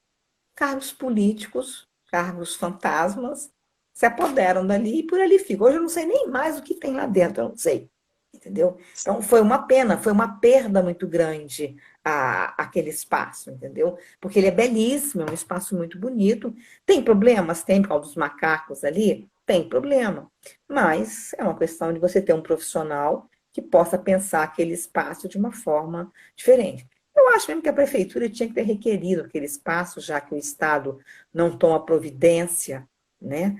cargos políticos, cargos fantasmas, se apoderam dali e por ali fica. Hoje eu não sei nem mais o que tem lá dentro, eu não sei. Entendeu? Então sim. foi uma pena, foi uma perda muito grande aquele espaço, entendeu? Porque ele é belíssimo, é um espaço muito bonito. Tem problemas? Tem por causa dos macacos ali? Tem problema. Mas é uma questão de você ter um profissional que possa pensar aquele espaço de uma forma diferente. Eu acho mesmo que a prefeitura tinha que ter requerido aquele espaço, já que o Estado não toma providência, né,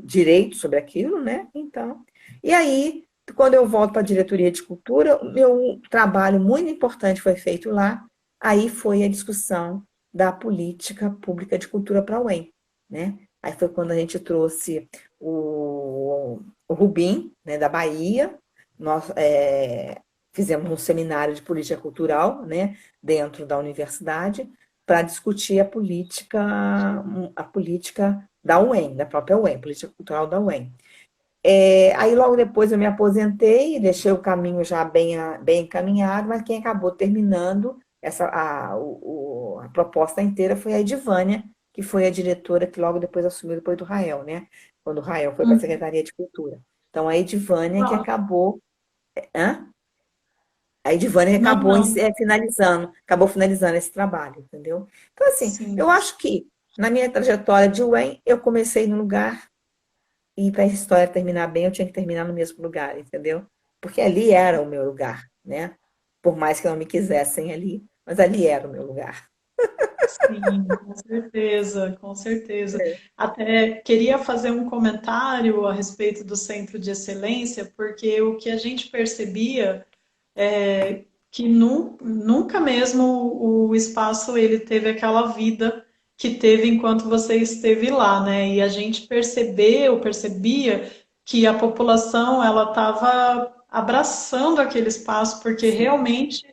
direito sobre aquilo, né? Então, e aí, quando eu volto para a diretoria de cultura, o meu trabalho muito importante foi feito lá. Aí foi a discussão da política pública de cultura para a UEM, né? Aí foi quando a gente trouxe o Rubim, né, da Bahia, nós, fizemos um seminário de política cultural, né, dentro da universidade, para discutir a política da UEM, da própria UEM, política cultural da UEM. Aí logo depois eu me aposentei, deixei o caminho já bem encaminhado, mas quem acabou terminando a proposta inteira foi a Edivânia, que foi a diretora que logo depois assumiu depois do Rael, né? Quando o Rael foi para a Uhum. Secretaria de Cultura. Então a Edivânia que Não, acabou. Hã? A Edivânia não, acabou não. acabou finalizando esse trabalho, entendeu? Então, assim, eu Sim. acho que na minha trajetória de UEM, eu comecei no lugar e para a história terminar bem, eu tinha que terminar no mesmo lugar, entendeu? Porque ali era o meu lugar, né? Por mais que não me quisessem ali, mas ali era o meu lugar. Sim, com certeza, com certeza. Até queria fazer um comentário a respeito do Centro de Excelência, porque o que a gente percebia é que nunca mesmo o espaço ele teve aquela vida que teve enquanto você esteve lá, né? E a gente percebia que a população ela estava abraçando aquele espaço, porque Sim, realmente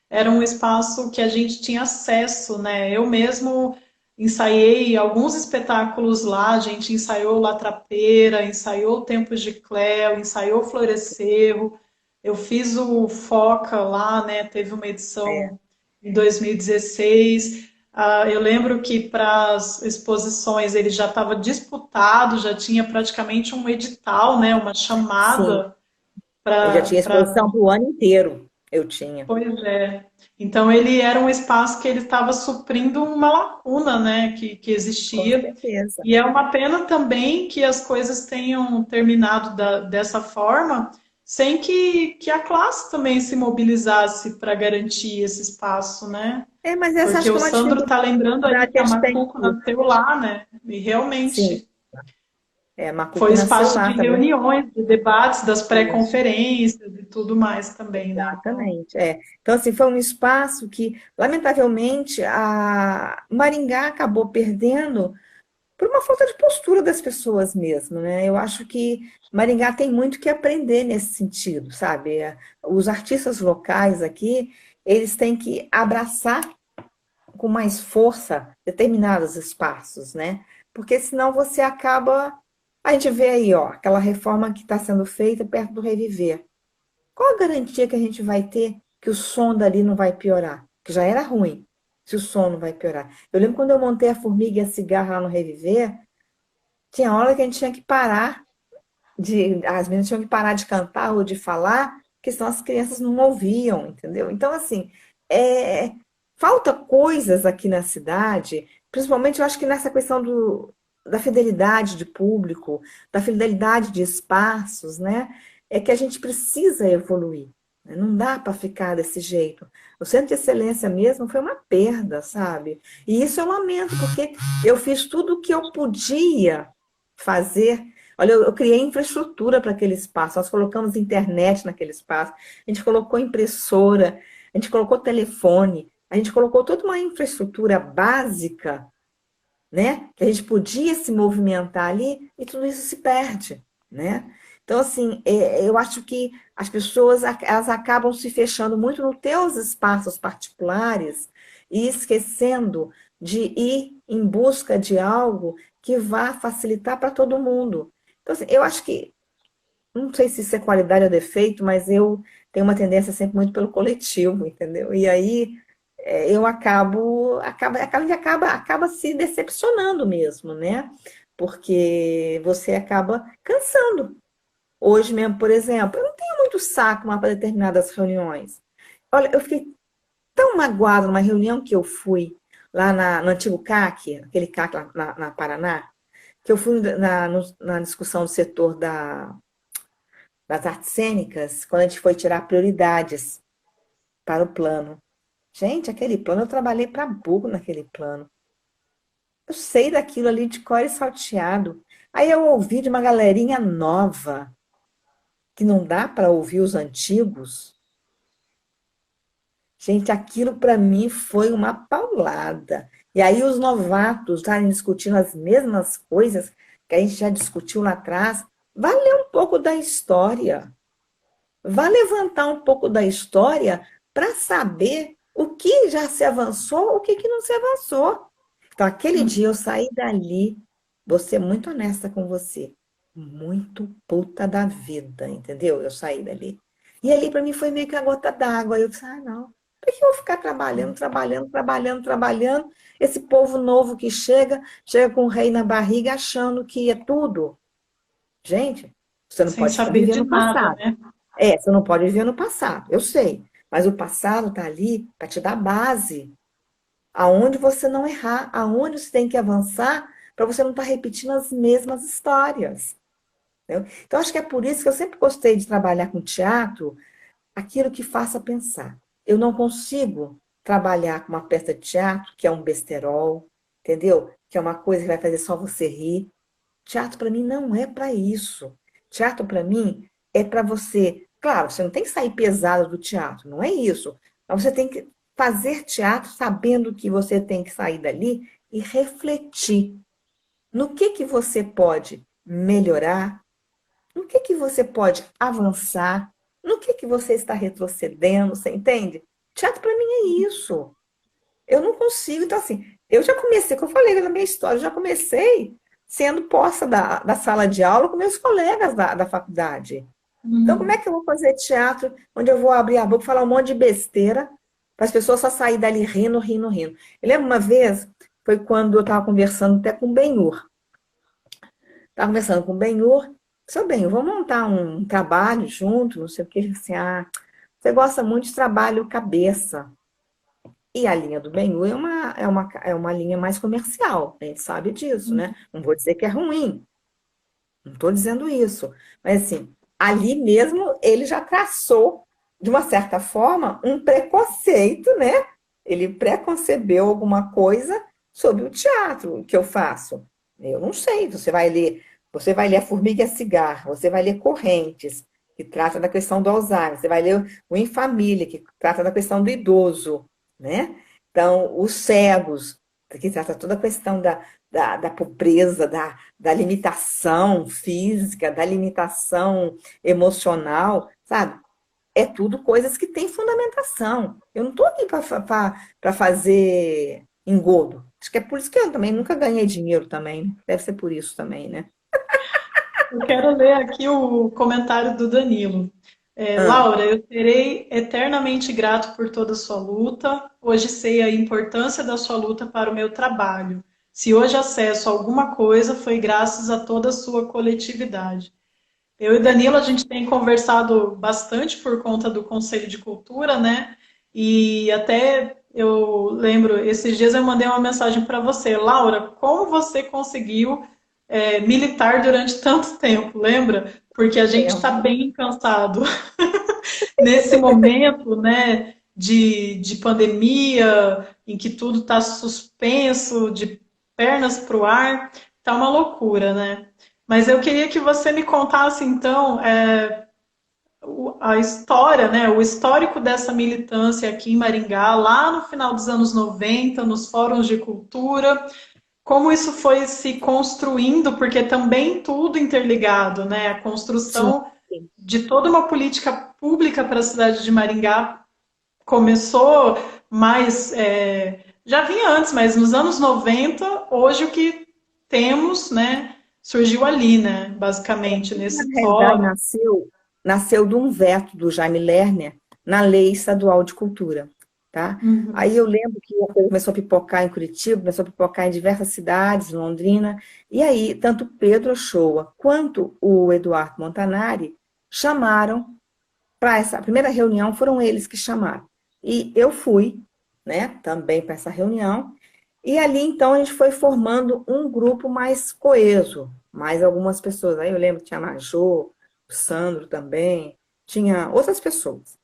era um espaço que a gente tinha acesso, né? Eu mesmo ensaiei alguns espetáculos lá, a gente ensaiou La Trapeira, ensaiou Tempos de Cléo, ensaiou Florescerro, eu fiz o Foca lá, né? Teve uma é, edição em 2016. Eu lembro que para as exposições ele já estava disputado, já tinha praticamente um edital, né? Uma sim. chamada Eu já para tinha exposição para o ano inteiro. Eu tinha, Pois é. Então ele era um espaço que ele estava suprindo uma lacuna, né, que com existia. certeza. E é uma pena também que as coisas tenham terminado dessa forma, sem que a classe também se mobilizasse para garantir esse espaço, né? Mas essa Porque acho que o é uma Sandro está lembrando aí dificuldade que que a a gente tem. Macuco nasceu lá, né? E Sim, realmente Macuco foi nasceu espaço lá de também. reuniões, de debates, das Isso. pré-conferências e tudo mais também, né? Então, Exatamente, é. Então, assim, foi um espaço que, lamentavelmente, a Maringá acabou perdendo por uma falta de postura das pessoas mesmo, né? Eu acho que Maringá tem muito que aprender nesse sentido, sabe? Os artistas locais aqui, eles têm que abraçar com mais força determinados espaços, né? Porque senão você acaba. A gente vê aí, ó, aquela reforma que está sendo feita perto do Reviver. Qual a garantia que a gente vai ter que o som dali não vai piorar? Que já era ruim, se o som não vai piorar. Eu lembro quando eu montei a Formiga e a Cigarra lá no Reviver, tinha hora que a gente tinha que parar as meninas tinham que parar de cantar ou de falar, porque senão as crianças não ouviam, entendeu? Então, assim, é, falta coisas aqui na cidade, principalmente eu acho que nessa questão da fidelidade de público, da fidelidade de espaços, né? É que a gente precisa evoluir. Né? Não dá para ficar desse jeito. O Centro de Excelência mesmo foi uma perda, sabe? E isso eu lamento, porque eu fiz tudo o que eu podia fazer Olha, eu criei infraestrutura para aquele espaço, nós colocamos internet naquele espaço, a gente colocou impressora, a gente colocou telefone, a gente colocou toda uma infraestrutura básica, né? Que a gente podia se movimentar ali e tudo isso se perde, né? Então, assim, eu acho que as pessoas elas acabam se fechando muito nos teus espaços particulares e esquecendo de ir em busca de algo que vá facilitar para todo mundo. Então, assim, eu acho que, não sei se isso é qualidade ou defeito, mas eu tenho uma tendência sempre muito pelo coletivo, entendeu? E aí eu acaba se decepcionando mesmo, né? Porque você acaba cansando. Hoje mesmo, por exemplo, eu não tenho muito saco para determinadas reuniões. Olha, eu fiquei tão magoada numa reunião que eu fui lá no antigo CAC, aquele CAC lá na Paraná, que eu fui na discussão do setor das artes cênicas, quando a gente foi tirar prioridades para o plano. Gente, aquele plano, eu trabalhei para burro naquele plano. Eu sei daquilo ali de cor e salteado. Aí eu ouvi de uma galerinha nova, que não dá para ouvir os antigos. Gente, aquilo para mim foi uma paulada. E aí os novatos estarem discutindo as mesmas coisas que a gente já discutiu lá atrás, vai ler um pouco da história. Vai levantar um pouco da história para saber o que já se avançou, o que, que não se avançou. Então, aquele dia eu saí dali, vou ser muito honesta com você, muito puta da vida, entendeu? Eu saí dali. E ali para mim foi meio que a gota d'água. Eu disse, ah, não, por que eu vou ficar trabalhando, trabalhando, trabalhando, trabalhando? Esse povo novo que chega com o rei na barriga achando que é tudo. Gente, você não Sem pode ficar saber de vivendo o nada, passado. né? Você não pode viver no passado, eu sei. Mas o passado está ali para te dar base, aonde você não errar, aonde você tem que avançar, para você não estar repetindo as mesmas histórias. Entendeu? Então, acho que é por isso que eu sempre gostei de trabalhar com teatro, aquilo que faça pensar. Eu não consigo trabalhar com uma peça de teatro que é um besterol, entendeu? Que é uma coisa que vai fazer só você rir. Teatro para mim não é para isso. Teatro para mim é para você. Claro, você não tem que sair pesado do teatro, não é isso. Mas você tem que fazer teatro sabendo que você tem que sair dali e refletir no que você pode melhorar, no que você pode avançar, no que você está retrocedendo, você entende? Teatro para mim é isso. Eu não consigo. Então, assim, eu já comecei, como eu falei na minha história, eu já comecei sendo posta da sala de aula com meus colegas da faculdade. Então, como é Hum, que eu vou fazer teatro onde eu vou abrir a boca e falar um monte de besteira para as pessoas só saírem dali rindo, rindo, rindo? Eu lembro uma vez, foi quando eu estava conversando até com o Benhur. Estava conversando com o Benhur. Seu Benhur, vamos montar um trabalho junto, não sei o que. Ele disse assim, ah, você gosta muito de trabalho cabeça. E a linha do Benhu é uma linha mais comercial, a gente sabe disso, né? Não vou dizer que é ruim, não estou dizendo isso. Mas, assim, ali mesmo ele já traçou, de uma certa forma, um preconceito, né? Ele preconcebeu alguma coisa sobre o teatro que eu faço. Eu não sei, você vai ler A Formiga e a Cigarra, você vai ler Correntes, que trata da questão do Alzheimer, você vai ler o Em Família, que trata da questão do idoso, né? Então, Os Cegos, que trata toda a questão da pobreza, da limitação física, da limitação emocional, sabe? É tudo coisas que têm fundamentação. Eu não estou aqui para fazer engodo. Acho que é por isso que eu também nunca ganhei dinheiro também, né? Deve ser por isso também, né? eu quero ler aqui o comentário do Danilo. Ah, Laura, eu serei eternamente grato por toda a sua luta. Hoje sei a importância da sua luta para o meu trabalho. Se hoje acesso a alguma coisa, foi graças a toda a sua coletividade. Eu e Danilo, a gente tem conversado bastante por conta do Conselho de Cultura, né? E até eu lembro, esses dias eu mandei uma mensagem para você, Laura, como você conseguiu militar durante tanto tempo, lembra? Porque a gente está lembro. bem cansado nesse momento, né, de pandemia, em que tudo está suspenso, de pernas para o ar, tá uma loucura, né? Mas eu queria que você me contasse, então, a história, né, o histórico dessa militância aqui em Maringá, lá no final dos anos 90, nos fóruns de cultura, como isso foi se construindo, porque também tudo interligado, né? A Sim, construção sim. de toda uma política pública para a cidade de Maringá começou mais. Já vinha antes, mas nos anos 90, hoje o que temos, né, surgiu ali, né, basicamente, Na nesse realidade, fórum. nasceu de um veto do Jaime Lerner na Lei Estadual de Cultura, tá? Aí Uhum. eu lembro que a coisa começou a pipocar em Curitiba, começou a pipocar em diversas cidades, Londrina, e aí tanto Pedro Ochoa quanto o Eduardo Montanari chamaram para essa primeira reunião, foram eles que chamaram. E eu fui, né, também para essa reunião, e ali então a gente foi formando um grupo mais coeso, mais algumas pessoas. Aí eu lembro que tinha a Majô, o Sandro também, tinha outras pessoas.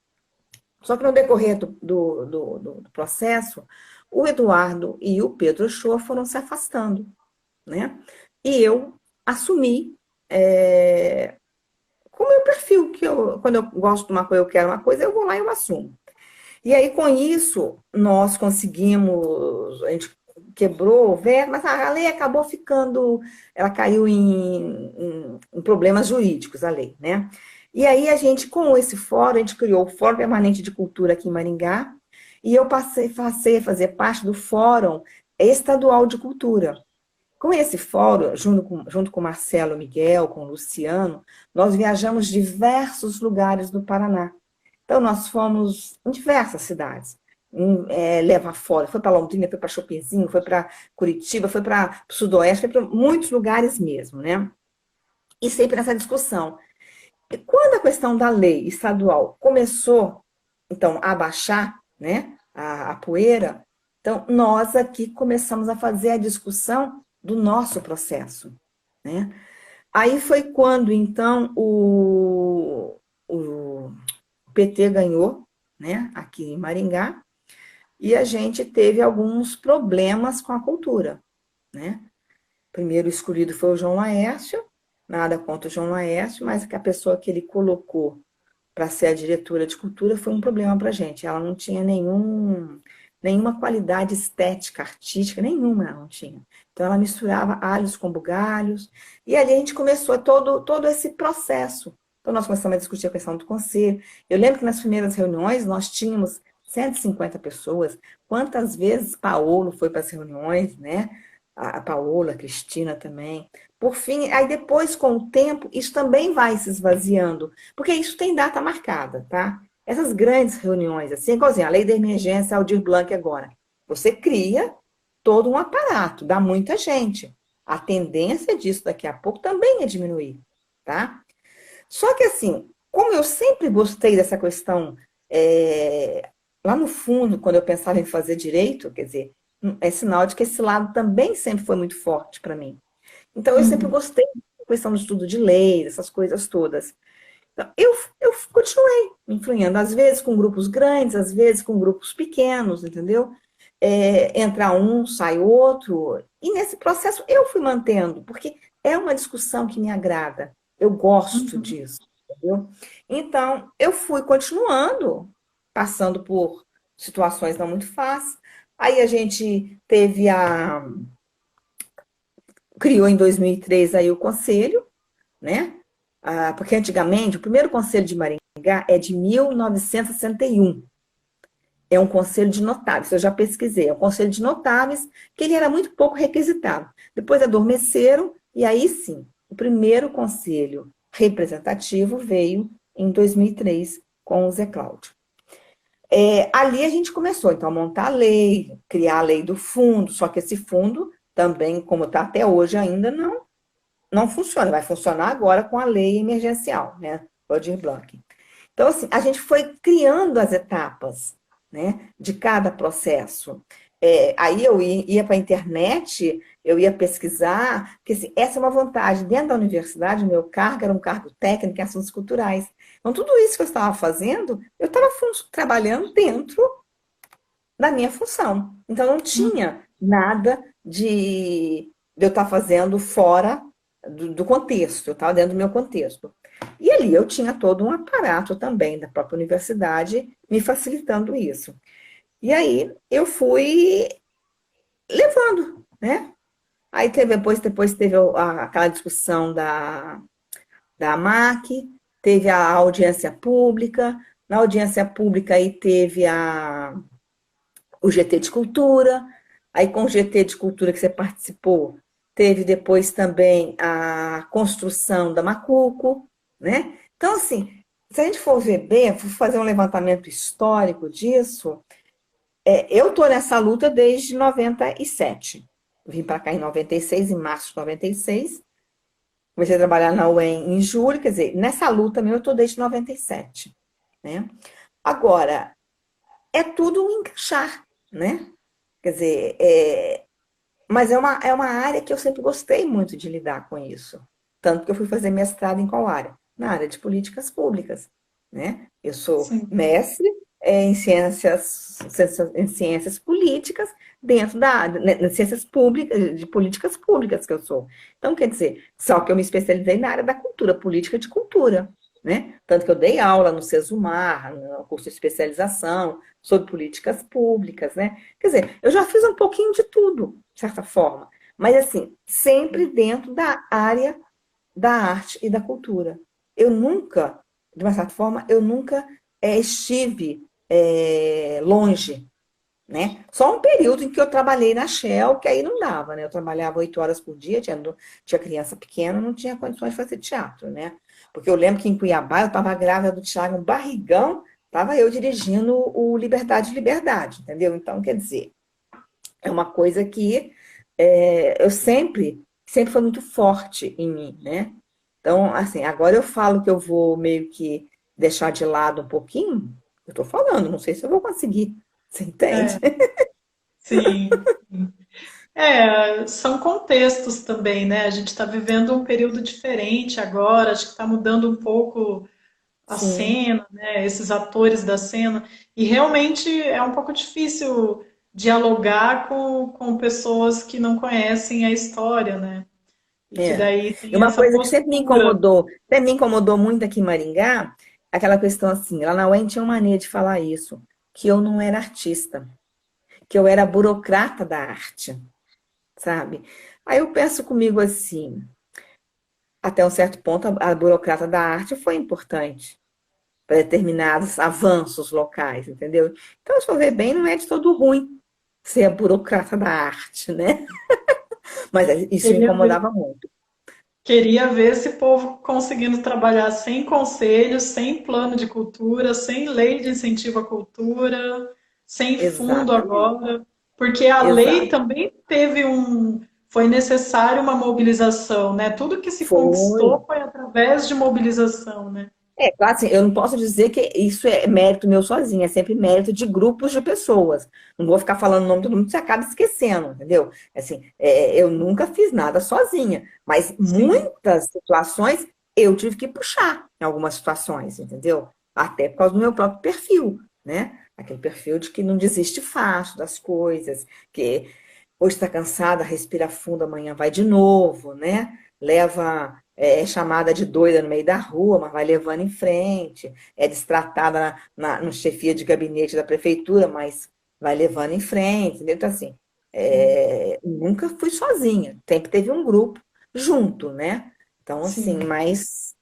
Só que no decorrer do processo, o Eduardo e o Pedro Shoa foram se afastando, né? E eu assumi com o meu perfil, que quando eu gosto de uma coisa, eu quero uma coisa, eu vou lá e eu assumo. E aí, com isso, nós conseguimos, a gente quebrou o veto, mas a lei acabou ficando, ela caiu em problemas jurídicos, a lei, né? E aí, a gente, com esse fórum, a gente criou o Fórum Permanente de Cultura aqui em Maringá, e eu passei a fazer parte do Fórum Estadual de Cultura. Com esse fórum, junto com o Marcelo Miguel, com o Luciano, nós viajamos diversos lugares do Paraná. Então, nós fomos em diversas cidades. Leva fora, foi para Londrina, foi para Chopezinho, foi para Curitiba, foi para o Sudoeste, foi para muitos lugares mesmo, né? E sempre nessa discussão. E quando a questão da lei estadual começou, então, a baixar, né, a poeira, então, nós aqui começamos a fazer a discussão do nosso processo, né? Aí foi quando, então, o PT ganhou, né, aqui em Maringá, e a gente teve alguns problemas com a cultura, né? Primeiro escolhido foi o João Laércio, nada contra o João Laércio, mas que a pessoa que ele colocou para ser a diretora de cultura foi um problema para a gente. Ela não tinha nenhuma qualidade estética, artística, nenhuma ela não tinha. Então ela misturava alhos com bugalhos, e ali a gente começou todo esse processo. Então nós começamos a discutir a questão do conselho. Eu lembro que nas primeiras reuniões nós tínhamos 150 pessoas. Quantas vezes Paulo foi para as reuniões, né? A Paola, a Cristina também. Por fim, aí depois, com o tempo, isso também vai se esvaziando, porque isso tem data marcada, tá? Essas grandes reuniões, assim, igualzinho, a lei da emergência, Aldir Blanc agora. Você cria todo um aparato, dá muita gente. A tendência disso daqui a pouco também é diminuir, tá? Só que assim, como eu sempre gostei dessa questão, lá no fundo, quando eu pensava em fazer direito, quer dizer, é sinal de que esse lado também sempre foi muito forte para mim. Então, eu sempre Uhum. gostei da questão do estudo de leis, essas coisas todas. Então, eu continuei me influindo, às vezes com grupos grandes, às vezes com grupos pequenos, entendeu? Entra um, sai outro. E nesse processo eu fui mantendo, porque é uma discussão que me agrada. Eu gosto Uhum. disso, entendeu? Então, eu fui continuando, passando por situações não muito fáceis. Aí a gente criou em 2003 aí o conselho, né? Porque antigamente, o primeiro conselho de Maringá é de 1961. É um conselho de notáveis, eu já pesquisei. É um conselho de notáveis que ele era muito pouco requisitado. Depois adormeceram, e aí sim, o primeiro conselho representativo veio em 2003 com o Zé Cláudio. Ali a gente começou, então, a montar a lei, criar a lei do fundo, só que esse fundo também, como está até hoje ainda, não funciona. Vai funcionar agora com a lei emergencial, né? Aldir Blanc. Então, assim, a gente foi criando as etapas, né, de cada processo. Aí eu ia para a internet, eu ia pesquisar, porque assim, essa é uma vantagem. Dentro da universidade, o meu cargo era um cargo técnico em assuntos culturais. Então, tudo isso que eu estava fazendo, eu estava trabalhando dentro da minha função. Então, não tinha nada de eu estar fazendo fora do contexto, eu estava dentro do meu contexto. E ali eu tinha todo um aparato também da própria universidade me facilitando isso. E aí eu fui levando, né? Aí depois teve aquela discussão da AMAC, teve a audiência pública, na audiência pública aí teve o GT de Cultura, aí com o GT de Cultura que você participou, teve depois também a construção da Macuco, né? Então, assim, se a gente for ver bem, for fazer um levantamento histórico disso, eu estou nessa luta desde 97. Vim para cá em 96, em março de 96. Comecei a trabalhar na UEM em julho, quer dizer, nessa luta mesmo eu estou desde 97, né? Agora, é tudo um encaixar, né? Quer dizer, mas é uma área que eu sempre gostei muito de lidar com isso. Tanto que eu fui fazer mestrado em qual área? Na área de políticas públicas, né? Eu sou Sim, mestre em ciências políticas dentro né, ciências públicas, de políticas públicas que eu sou. Então, quer dizer, só que eu me especializei na área da cultura, política de cultura, né? Tanto que eu dei aula no Sesumar, no curso de especialização sobre políticas públicas, né? Quer dizer, eu já fiz um pouquinho de tudo, de certa forma. Mas, assim, sempre dentro da área da arte e da cultura. Eu nunca, de uma certa forma, eu nunca estive longe, né? Só um período em que eu trabalhei na Shell, que aí não dava, né? Eu trabalhava 8 horas por dia, tinha criança pequena, não tinha condições de fazer teatro, né? Porque eu lembro que em Cuiabá eu estava grávida do Thiago, um barrigão, estava eu dirigindo o Liberdade, Liberdade, entendeu? Então, quer dizer, é uma coisa que eu sempre foi muito forte em mim, né? Então, assim, agora eu falo que eu vou meio que deixar de lado um pouquinho, eu tô falando, não sei se eu vou conseguir, você entende? é, sim. São contextos também, né? A gente está vivendo um período diferente agora, acho que está mudando um pouco a Sim, cena, né? Esses atores da cena, e realmente é um pouco difícil dialogar com pessoas que não conhecem a história, né? E que é. daí E tem uma essa coisa que sempre me postura. incomodou, sempre me incomodou muito aqui em Maringá, aquela questão assim, lá na UEM tinha uma mania de falar isso, que eu não era artista, que eu era burocrata da arte, sabe? Aí eu penso comigo assim, até um certo ponto, a burocrata da arte foi importante para determinados avanços locais, entendeu? Então, se for ver bem, não é de todo ruim ser a burocrata da arte, né? Mas isso me Queria ver, incomodava muito. queria ver esse povo conseguindo trabalhar sem conselhos, sem plano de cultura, sem lei de incentivo à cultura, sem fundo Exatamente, agora, porque a lei exato. também teve foi necessário uma mobilização, né? Tudo que se Foi. conquistou foi através de mobilização, né? Claro, assim, eu não posso dizer que isso é mérito meu sozinho, é sempre mérito de grupos de pessoas. Não vou ficar falando o nome de todo mundo, você acaba esquecendo, entendeu? Assim, eu nunca fiz nada sozinha, mas Sim, muitas situações eu tive que puxar em algumas situações, entendeu? Até por causa do meu próprio perfil, né? Aquele perfil de que não desiste fácil das coisas, que hoje está cansada, respira fundo, amanhã vai de novo, né? Leva, é chamada de doida no meio da rua, mas vai levando em frente. É destratada no chefia de gabinete da prefeitura, mas vai levando em frente, entendeu? Então, assim, nunca fui sozinha, sempre teve um grupo junto, né? Então, assim, sim. mas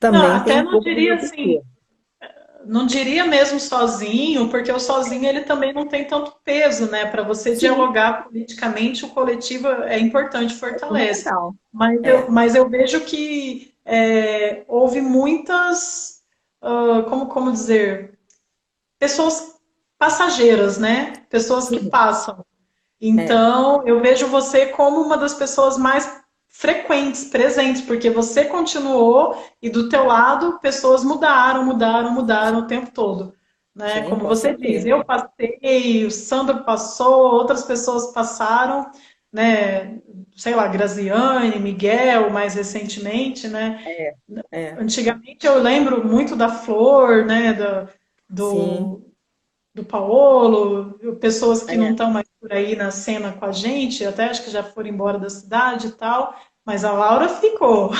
Não, também tem até um não pouco do diria meu assim, perfil. não diria mesmo sozinho, porque o sozinho ele também não tem tanto peso, né? Para você Sim, dialogar politicamente, o coletivo é importante, é fortalece. fundamental. É, Mas eu vejo que houve muitas, como dizer, pessoas passageiras, né? Pessoas que sim, passam. é, Então, eu vejo você como uma das pessoas mais frequentes, presentes, porque você continuou e do teu lado pessoas mudaram, mudaram, mudaram o tempo todo, né? sim, Como com você diz, certeza. eu passei, o Sandro passou, outras pessoas passaram, né? Sei lá, Graziane, Miguel, mais recentemente, né? É, é, Antigamente eu lembro muito da Flor, né? sim, Do, do Paolo, pessoas que não é, estão mais por aí na cena com a gente, até acho que já foram embora da cidade e tal, Mas a Laura ficou.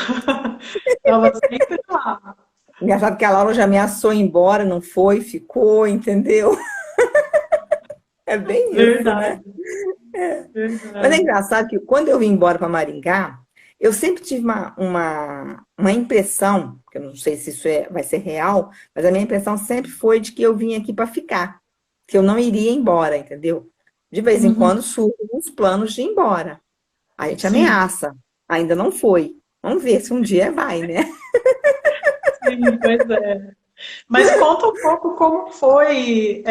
Estava sempre lá. Engraçado que a Laura já ameaçou ir embora, não foi, ficou, entendeu? É bem isso, né? Verdade, Mas é verdade. engraçado que quando eu vim embora para Maringá, eu sempre tive uma impressão, que eu não sei se isso vai ser real, mas a minha impressão sempre foi de que eu vim aqui para ficar, que eu não iria embora, entendeu? De vez em Uhum, quando surgem os planos de ir embora. A gente sim, ameaça, ainda não foi. Vamos ver se um dia vai, né? sim, pois é. Mas conta um pouco como foi.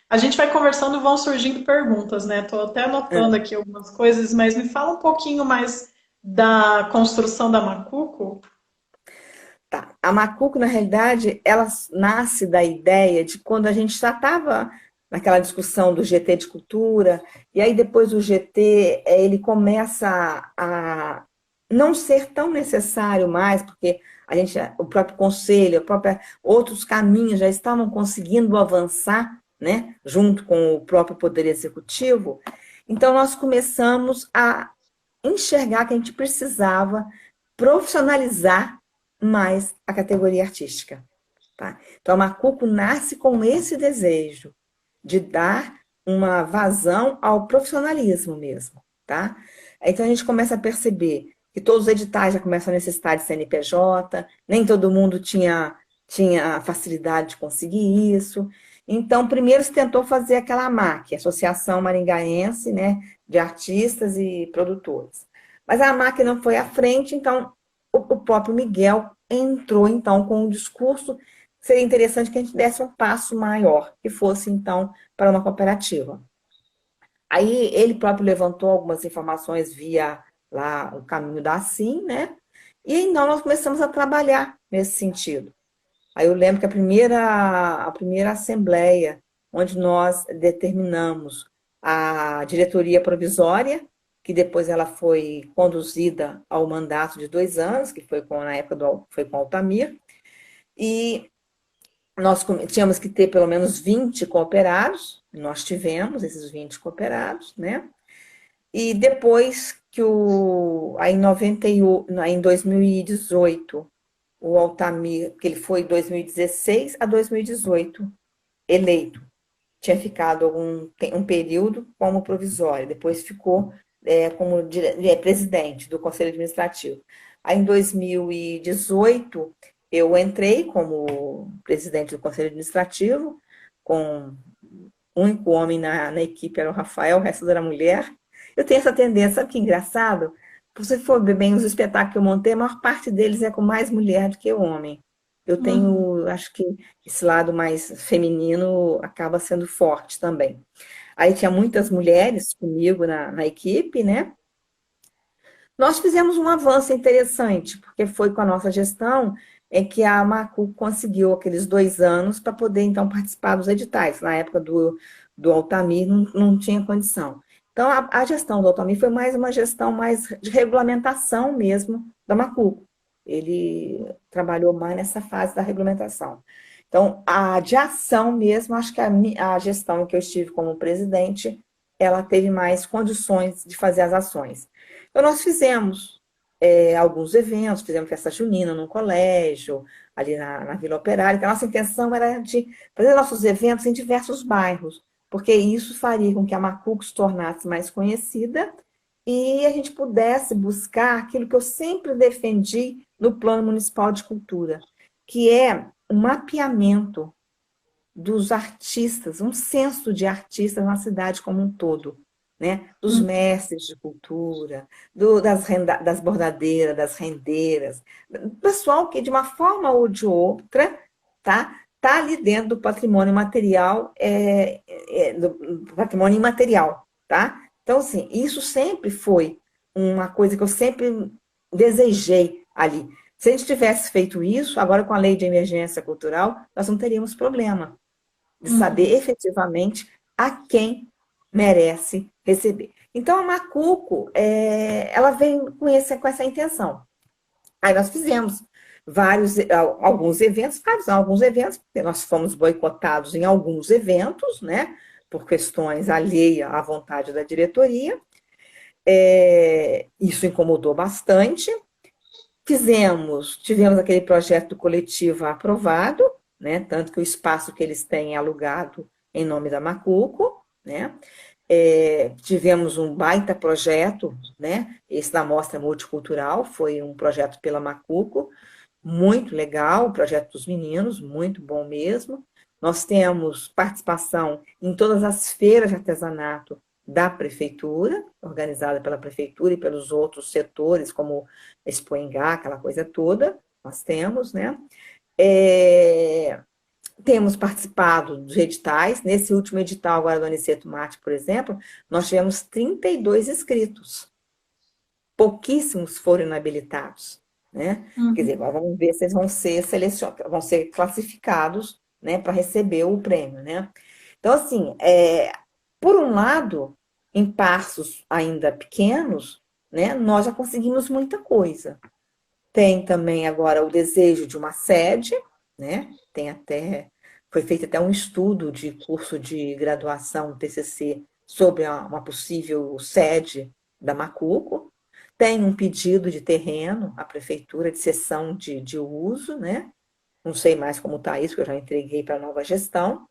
A gente vai conversando e vão surgindo perguntas, né? Estou até anotando aqui algumas coisas, mas me fala um pouquinho mais da construção da Macuco. Tá. A Macuco, na realidade, ela nasce da ideia de quando a gente já estava naquela discussão do GT de cultura, e aí depois o GT, ele começa a não ser tão necessário mais, porque o próprio conselho, outros caminhos já estavam conseguindo avançar, né, junto com o próprio poder executivo. Então nós começamos a enxergar que a gente precisava profissionalizar mais a categoria artística. Tá? Então, a Macuco nasce com esse desejo de dar uma vazão ao profissionalismo mesmo. Tá? Então, a gente começa a perceber que todos os editais já começam a necessitar de CNPJ, nem todo mundo tinha facilidade de conseguir isso. Então, primeiro se tentou fazer aquela AMAC, Associação Maringaense, né, de Artistas e Produtores. Mas a AMAC não foi à frente, então o próprio Miguel entrou, então, com um discurso. Seria interessante que a gente desse um passo maior, que fosse, então, para uma cooperativa. Aí ele próprio levantou algumas informações via lá o caminho da Assim, né? E então nós começamos a trabalhar nesse sentido. Aí eu lembro que a primeira assembleia, onde nós determinamos a diretoria provisória, que depois ela foi conduzida ao mandato de 2 anos, que foi na época foi com o Altamir, e nós tínhamos que ter pelo menos 20 cooperados, nós tivemos esses 20 cooperados, né? E depois que aí em 2018, o Altamir, que ele foi de 2016 a 2018 eleito, tinha ficado um período como provisório, depois ficou como presidente do Conselho Administrativo. Aí, em 2018, eu entrei como presidente do Conselho Administrativo, com o único homem na equipe era o Rafael, o resto era mulher. Eu tenho essa tendência, sabe que engraçado? Se você for ver bem os espetáculos que eu montei, a maior parte deles é com mais mulher do que homem. Eu Uhum. tenho, acho que esse lado mais feminino acaba sendo forte também. Aí tinha muitas mulheres comigo na equipe, né? Nós fizemos um avanço interessante, porque foi com a nossa gestão que a Macu conseguiu aqueles 2 anos para poder, então, participar dos editais. Na época do Altamir, não tinha condição. Então, a gestão do Altamir foi mais uma gestão mais de regulamentação mesmo da Macu. Ele trabalhou mais nessa fase da regulamentação. Então, a de ação mesmo, acho que a gestão em que eu estive como presidente, ela teve mais condições de fazer as ações. Então, nós fizemos alguns eventos, fizemos festa junina no colégio, ali na Vila Operária, que a nossa intenção era de fazer nossos eventos em diversos bairros, porque isso faria com que a Macuco se tornasse mais conhecida e a gente pudesse buscar aquilo que eu sempre defendi no Plano Municipal de Cultura, que é um mapeamento dos artistas, um censo de artistas na cidade como um todo, né? Dos mestres de cultura, das bordadeiras, das rendeiras, do pessoal que, de uma forma ou de outra, tá ali dentro do patrimônio material, do patrimônio imaterial, tá? Então, assim, isso sempre foi uma coisa que eu sempre desejei ali. Se a gente tivesse feito isso, agora com a lei de emergência cultural, nós não teríamos problema de saber Uhum. efetivamente a quem merece receber. Então, a Macuco, ela vem com essa intenção. Aí nós fizemos alguns eventos, porque nós fomos boicotados em alguns eventos, né, por questões alheias à vontade da diretoria, Isso incomodou bastante. Tivemos aquele projeto do coletivo aprovado, né? Tanto que o espaço que eles têm é alugado em nome da Macuco, né? Tivemos um baita projeto, né? Esse da Mostra Multicultural foi um projeto pela Macuco, muito legal, o projeto dos meninos, muito bom mesmo. Nós temos participação em todas as feiras de artesanato da prefeitura, organizada pela prefeitura e pelos outros setores, como Expo Engá, aquela coisa toda, nós temos, né? É, Temos participado dos editais. Nesse último edital agora do Aniceto Mate, por exemplo, nós tivemos 32 inscritos. Pouquíssimos foram inabilitados, né? Quer dizer, Uhum. agora vamos ver se eles vão ser selecionados, vão ser classificados, né, para receber o prêmio, né? Então, assim, por um lado, em passos ainda pequenos, né, nós já conseguimos muita coisa. Tem também agora o desejo de uma sede, né? Foi feito até um estudo de curso de graduação, TCC, sobre uma possível sede da Macuco. Tem um pedido de terreno à prefeitura de cessão de uso, né? Não sei mais como está isso, que eu já entreguei para a nova gestão.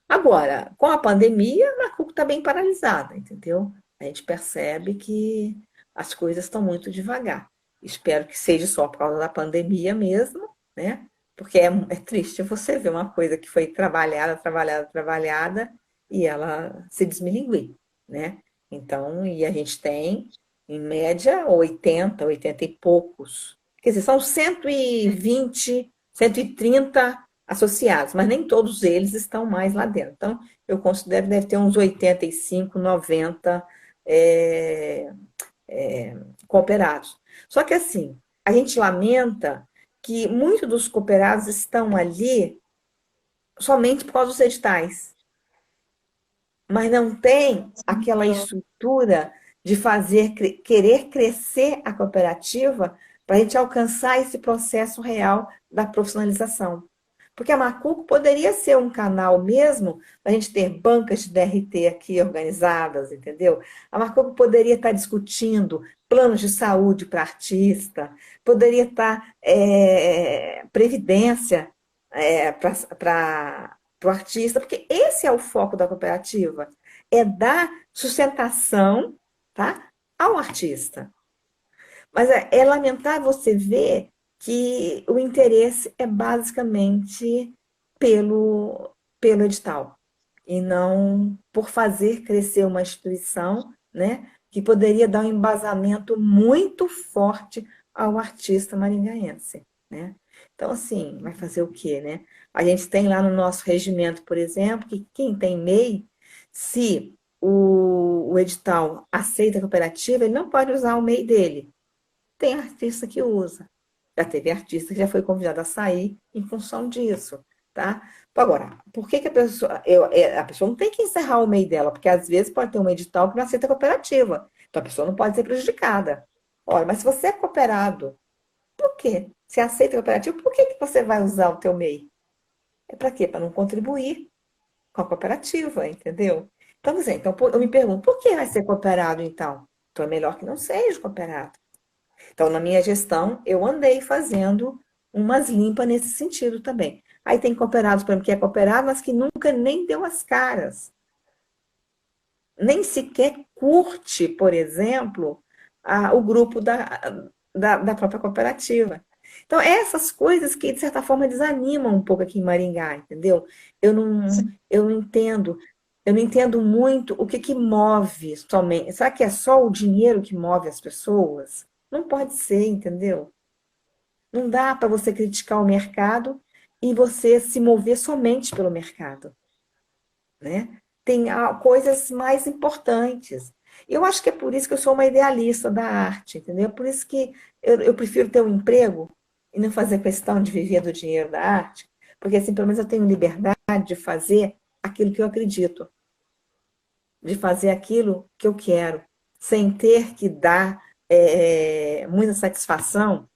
Agora, com a pandemia, a Macuco está bem paralisada, entendeu? A gente percebe que as coisas estão muito devagar. Espero que seja só por causa da pandemia mesmo, né? Porque é triste você ver uma coisa que foi trabalhada, trabalhada, trabalhada e ela se desmilinguir, né? Então, e a gente tem, em média, 80 e poucos. Quer dizer, são 120, 130 associados, mas nem todos eles estão mais lá dentro. Então, eu considero que deve ter uns 85, 90 é, é, cooperados. Só que assim, a gente lamenta que muitos dos cooperados estão ali somente por causa dos editais, mas não tem aquela Então, estrutura de querer crescer a cooperativa para a gente alcançar esse processo real da profissionalização. Porque a Macuco poderia ser um canal mesmo, para a gente ter bancas de DRT aqui organizadas, entendeu? A Macuco poderia estar discutindo planos de saúde para artista, poderia estar previdência para o artista, porque esse é o foco da cooperativa, é dar sustentação, tá, ao artista. Mas é lamentável você ver que o interesse é basicamente pelo edital, e não por fazer crescer uma instituição, né, que poderia dar um embasamento muito forte ao artista maringaense, né? Então, assim, vai fazer o quê, né? A gente tem lá no nosso regimento, por exemplo, que quem tem MEI, se o edital aceita a cooperativa, ele não pode usar o MEI dele. Tem artista que usa. Já teve artista que já foi convidado a sair em função disso, tá? Agora, por que que a pessoa não tem que encerrar o MEI dela? Porque às vezes pode ter um edital que não aceita cooperativa. Então a pessoa não pode ser prejudicada. Olha, mas se você é cooperado, por quê? Se aceita cooperativa, por que que você vai usar o teu MEI? É para quê? Para não contribuir com a cooperativa, entendeu? Então, eu me pergunto, por que vai ser cooperado então? Então é melhor que não seja cooperado. Então, na minha gestão, eu andei fazendo umas limpas nesse sentido também. Aí tem cooperados, por exemplo, que é cooperado, mas que nunca nem deu as caras. Nem sequer curte, por exemplo, o grupo da própria cooperativa. Então, essas coisas que, de certa forma, desanimam um pouco aqui em Maringá, entendeu? Eu não, sim. eu não entendo, eu não entendo muito o que que move somente. Será que é só o dinheiro que move as pessoas? Não pode ser, entendeu? Não dá para você criticar o mercado e você se mover somente pelo mercado, né? Tem coisas mais importantes. Eu acho que é por isso que eu sou uma idealista da arte, entendeu? Por isso que eu prefiro ter um emprego e não fazer questão de viver do dinheiro da arte, porque assim, pelo menos eu tenho liberdade de fazer aquilo que eu acredito, de fazer aquilo que eu quero, sem ter que dar muita satisfação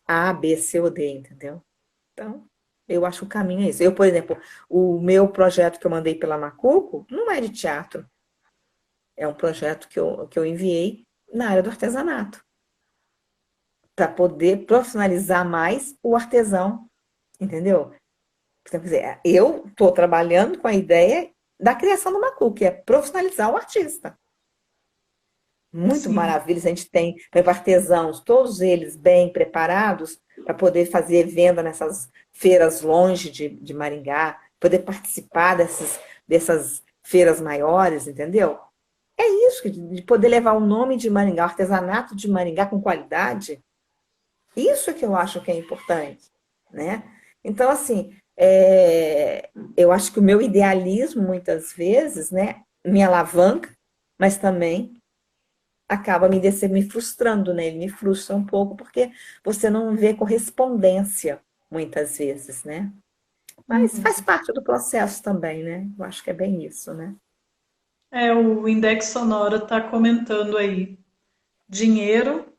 a, B, C ou D, entendeu? Então, eu acho que o caminho é esse. Eu, por exemplo, o meu projeto que eu mandei pela Macuco não é de teatro, É um projeto que eu enviei na área do artesanato, para poder profissionalizar mais o artesão, entendeu? Então, quer dizer, eu estou trabalhando com a ideia da criação do Macu, que é profissionalizar o artista. Muito Sim. maravilha, a gente tem, por exemplo, artesãos, todos eles bem preparados para poder fazer venda nessas feiras longe de Maringá, poder participar dessas feiras maiores, entendeu? É isso, de poder levar o nome de Maringá, o artesanato de Maringá com qualidade. Isso que eu acho que é importante, né? Então, assim, eu acho que o meu idealismo, muitas vezes, né, me alavanca, mas também acaba me frustrando, né? Ele me frustra um pouco, porque você não vê correspondência, muitas vezes, né? Mas faz Uhum. parte do processo também, né? Eu acho que é bem isso, né? O Index Sonora está comentando aí. Dinheiro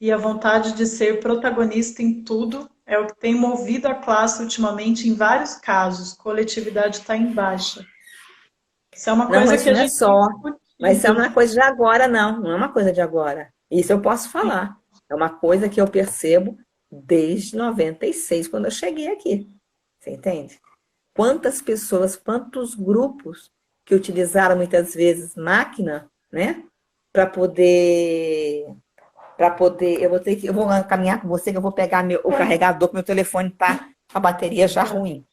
e a vontade de ser protagonista em tudo é o que tem movido a classe ultimamente em vários casos. Coletividade está em baixa. Isso é uma Não, coisa mas que isso a não é gente tem só. Mas isso é discutido. uma coisa de agora, não. Não é uma coisa de agora. Isso eu posso falar. É uma coisa que eu percebo desde 96, quando eu cheguei aqui. Você entende? Quantas pessoas, quantos grupos que utilizaram muitas vezes máquina, né? Para poder, eu vou caminhar com você, que eu vou pegar o carregador, que meu telefone tá com a bateria já ruim.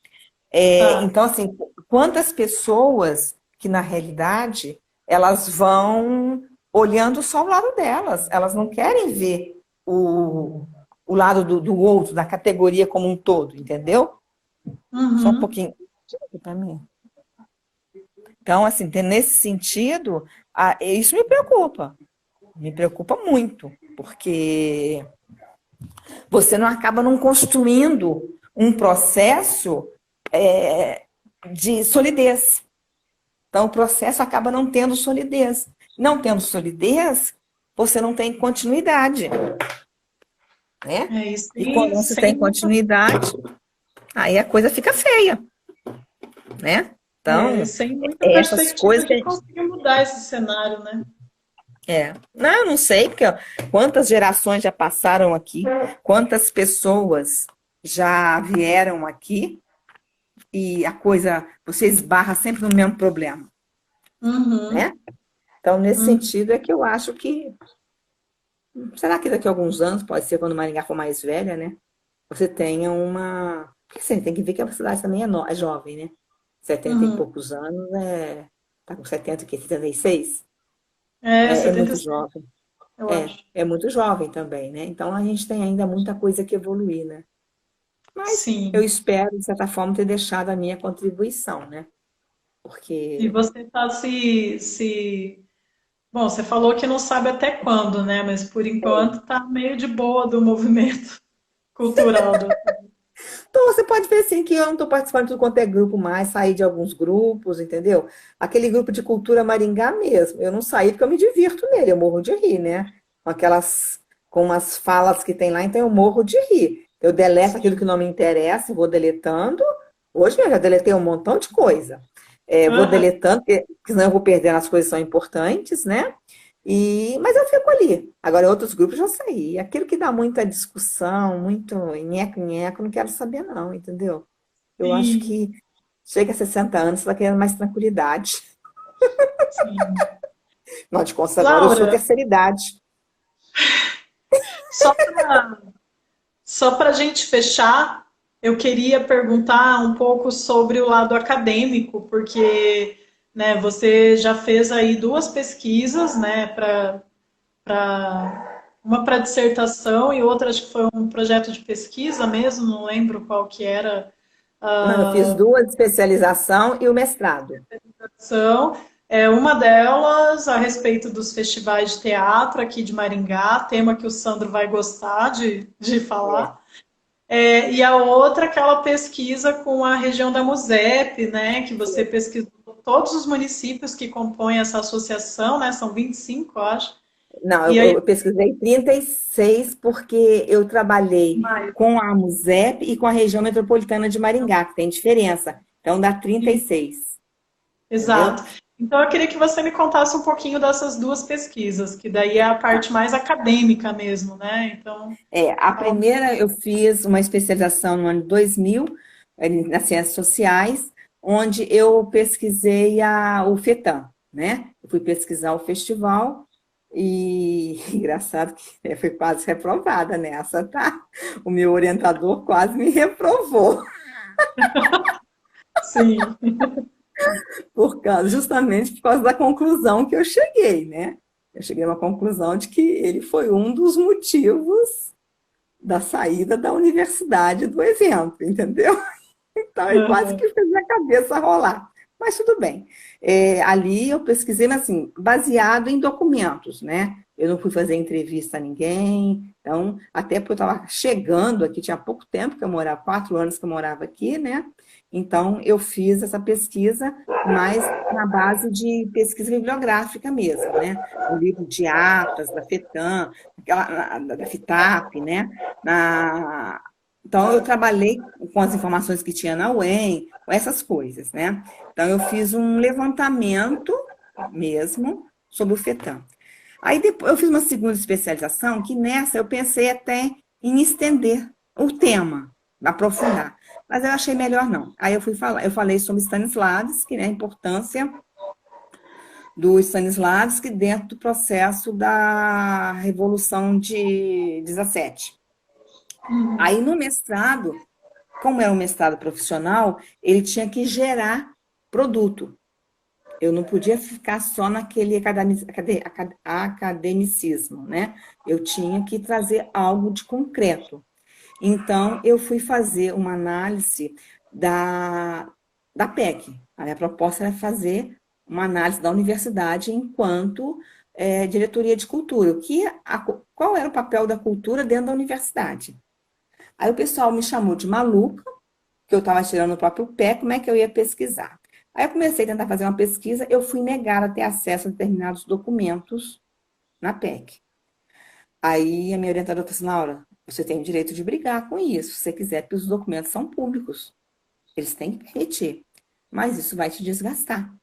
Tá. Então, assim, quantas pessoas que, na realidade, elas vão olhando só o lado delas, elas não querem ver o lado do outro, da categoria como um todo, entendeu? Só um Uhum. pouquinho. Tira aqui pra mim. Então, assim, nesse sentido, isso me preocupa muito, porque você não acaba não construindo um processo de solidez. Então, o processo acaba não tendo solidez. Não tendo solidez, você não tem continuidade, né? E E quando sem, você tem continuidade, aí a coisa fica feia, né? Então, sem muita essas perspectiva coisas de que conseguir mudar esse cenário, né? Não, eu não sei, porque ó, quantas gerações já passaram aqui, quantas pessoas já vieram aqui e a coisa, você esbarra sempre no mesmo problema, né? Uhum. Então, nesse Uhum. sentido, é que eu acho que será que daqui a alguns anos, pode ser quando Maringá for mais velha, né? Você tenha uma. Porque assim, tem que ver que a cidade também é jovem, né? 70 e Uhum. poucos anos, tá com 70 o quê? 76? É, É muito 76, jovem. eu É, acho. é muito jovem também, né? Então a gente tem ainda muita coisa que evoluir, né? Mas eu Sim. espero, de certa forma, ter deixado a minha contribuição, né? E Porque. você está se. Bom, você falou que não sabe até quando, né? Mas por enquanto tá meio de boa do movimento cultural. Então, você pode ver assim que eu não estou participando de tudo quanto é grupo mais, saí de alguns grupos, entendeu? Aquele grupo de cultura Maringá mesmo. Eu não saí porque eu me divirto nele, eu morro de rir, né? Com aquelas, com umas falas que tem lá, então eu morro de rir. Eu deleto aquilo que Sim. não me interessa, vou deletando. Hoje eu já deletei um montão de coisa. Vou Aham. deletando, porque senão eu vou perdendo as coisas que são importantes, né? Mas eu fico ali. Agora, em outros grupos eu já saí. Aquilo que dá muita discussão, muito nheco-nheco, não quero saber, não, entendeu? Eu acho Sim, que chega a 60 anos, você está querendo mais tranquilidade. sim. Afinal de contas, agora eu sou Laura, terceira idade. só para a gente fechar, eu queria perguntar um pouco sobre o lado acadêmico, porque né, você já fez aí duas pesquisas, né, uma para dissertação e outra acho que foi um projeto de pesquisa mesmo, não lembro qual que era Não, eu fiz a duas especialização e o mestrado. ação. Uma delas a respeito dos festivais de teatro aqui de Maringá, tema que o Sandro vai gostar de É. falar. E a outra, aquela pesquisa com a região da MUSEP, né, que você pesquisou todos os municípios que compõem essa associação, né, são 25, eu acho. Não, E eu, aí, eu pesquisei 36 porque eu trabalhei mais, com a MUSEP e com a região metropolitana de Maringá, que tem diferença. Então dá 36, entendeu? exato. Então, eu queria que você me contasse um pouquinho dessas duas pesquisas, que daí é a parte mais acadêmica mesmo, né? Então, A fala um primeira eu fiz uma especialização no ano 2000, nas ciências sociais, onde eu pesquisei o FETAM, né? Eu fui pesquisar o festival e engraçado que eu fui quase reprovada nessa, tá? O meu orientador quase me reprovou, sim. justamente por causa da conclusão que eu cheguei, né? Eu cheguei a uma conclusão de que ele foi um dos motivos da saída da universidade do evento, entendeu? Então, ele quase Aham. que fez minha cabeça rolar. Mas tudo bem. Ali eu pesquisei, mas assim, baseado em documentos, né? Eu não fui fazer entrevista a ninguém. Então, até porque eu estava chegando aqui, tinha pouco tempo que eu morava, 4 anos que eu morava aqui, né? Então, eu fiz essa pesquisa mais na base de pesquisa bibliográfica mesmo, né? O livro de atas, da FETAM, da FITAP, né? Na, então, eu trabalhei com as informações que tinha na UEM, com essas coisas, né? Então, eu fiz um levantamento mesmo sobre o FETAM. Aí, depois, eu fiz uma segunda especialização, que nessa eu pensei até em estender o tema, aprofundar. Mas eu achei melhor não. Aí eu falei sobre Stanislavski, né, a importância do Stanislavski dentro do processo da Revolução de 17. Aí, no mestrado, como era um mestrado profissional, ele tinha que gerar produto. Eu não podia ficar só naquele academicismo, né? Eu tinha que trazer algo de concreto. Então, eu fui fazer uma análise da PEC. A minha proposta era fazer uma análise da universidade enquanto diretoria de cultura. Qual era o papel da cultura dentro da universidade? Aí o pessoal me chamou de maluca, que eu estava tirando o próprio pé, como é que eu ia pesquisar? Aí eu comecei a tentar fazer uma pesquisa, eu fui negada a ter acesso a determinados documentos na PEC. Aí a minha orientadora falou assim, Laura, você tem o direito de brigar com isso, se você quiser, porque os documentos são públicos. Eles têm que permitir. Mas isso vai te desgastar.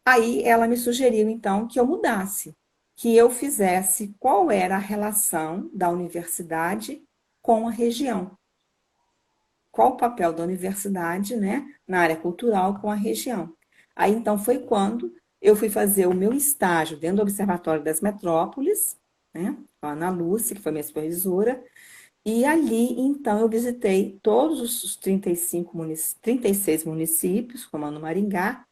Aí ela me sugeriu, então, que eu mudasse, que eu fizesse qual era a relação da universidade com a região. Qual o papel da universidade, né, na área cultural com a região. Aí, então, foi quando eu fui fazer o meu estágio dentro do Observatório das Metrópoles, né, com a Ana Lúcia, que foi minha supervisora, e ali, então, eu visitei todos os 36 municípios, comando Maringá.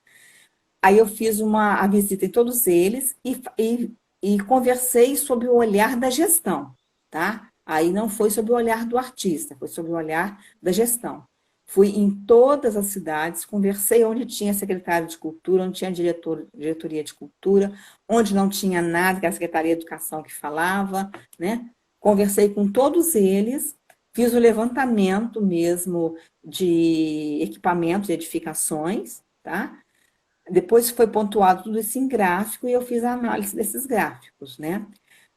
Aí eu fiz a visita em todos eles e conversei sobre o olhar da gestão, tá? Aí não foi sobre o olhar do artista, foi sobre o olhar da gestão. Fui em todas as cidades, conversei onde tinha secretário de cultura, onde tinha diretoria de cultura, onde não tinha nada, que era a Secretaria de Educação que falava, né? Conversei com todos eles, fiz o levantamento mesmo de equipamentos e edificações, tá? Depois foi pontuado tudo isso em gráfico e eu fiz a análise desses gráficos, né?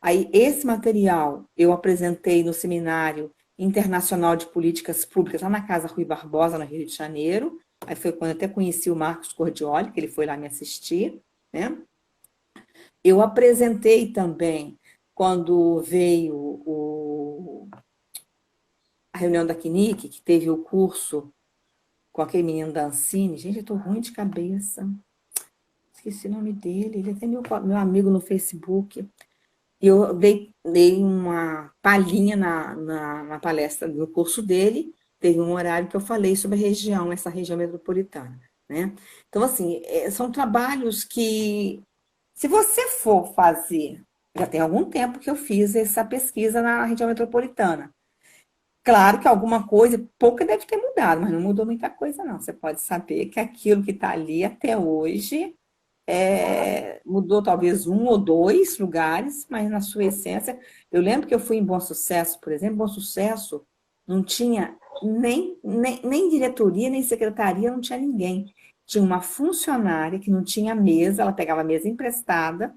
Aí, esse material eu apresentei no Seminário Internacional de Políticas Públicas, lá na Casa Rui Barbosa, no Rio de Janeiro. Aí foi quando eu até conheci o Marcos Cordioli, que ele foi lá me assistir, né? Eu apresentei também, quando veio a reunião da CNIC, que teve o curso com aquele menino da Ancine. Gente, eu tô ruim de cabeça. Esqueci o nome dele, ele é até meu amigo no Facebook. E eu dei uma palhinha na palestra, no curso dele, teve um horário que eu falei sobre a região, essa região metropolitana, né? Então, assim, são trabalhos que, se você for fazer, já tem algum tempo que eu fiz essa pesquisa na região metropolitana. Claro que alguma coisa, pouca deve ter mudado, mas não mudou muita coisa, não. Você pode saber que aquilo que está ali até hoje mudou talvez um ou dois lugares, mas na sua essência. Eu lembro que eu fui em Bom Sucesso, por exemplo, Bom Sucesso não tinha nem diretoria, nem secretaria, não tinha ninguém. Tinha uma funcionária que não tinha mesa, ela pegava a mesa emprestada,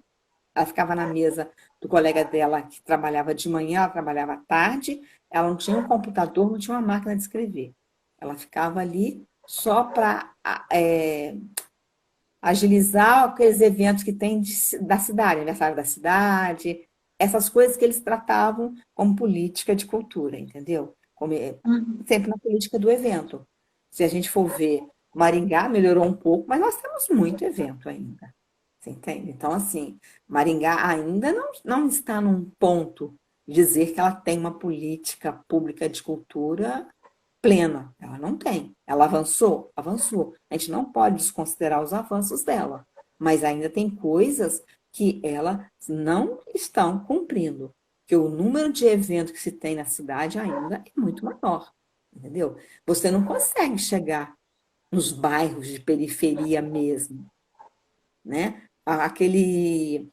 ela ficava na mesa do colega dela que trabalhava de manhã, ela trabalhava à tarde, ela não tinha um computador, não tinha uma máquina de escrever. Ela ficava ali só para agilizar aqueles eventos que tem da cidade, aniversário da cidade, essas coisas que eles tratavam como política de cultura, entendeu? Como, Uhum. sempre na política do evento. Se a gente for ver, Maringá melhorou um pouco, mas nós temos muito evento ainda. Você entende? Então, assim, Maringá ainda não está num ponto de dizer que ela tem uma política pública de cultura plena. Ela não tem. Ela avançou? Avançou. A gente não pode desconsiderar os avanços dela, mas ainda tem coisas que ela não estão cumprindo. Que o número de eventos que se tem na cidade ainda é muito maior. Entendeu? Você não consegue chegar nos bairros de periferia mesmo, né? Aquele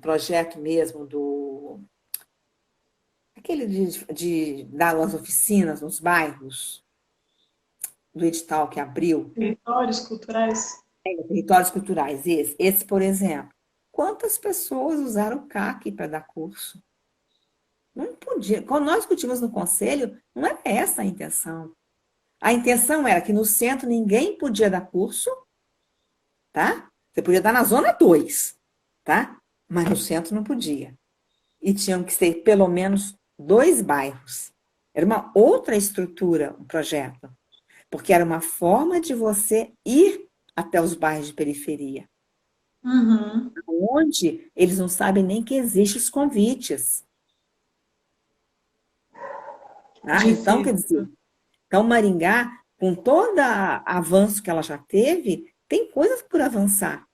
projeto mesmo aquele de dar as oficinas nos bairros, do edital que abriu, Territórios culturais. territórios culturais, esse, por exemplo. Quantas pessoas usaram o CAC para dar curso? Não podia. Quando nós discutimos no conselho, não era essa a intenção. A intenção era que no centro ninguém podia dar curso, tá? Você podia dar na zona 2, tá? Mas no centro não podia. E tinham que ser pelo menos 2 bairros. Era uma outra estrutura, o projeto, porque era uma forma de você ir até os bairros de periferia, Uhum. onde eles não sabem nem que existem os convites. Tá? Então, quer dizer, Difícil. então Maringá, com todo avanço que ela já teve, tem coisas por avançar.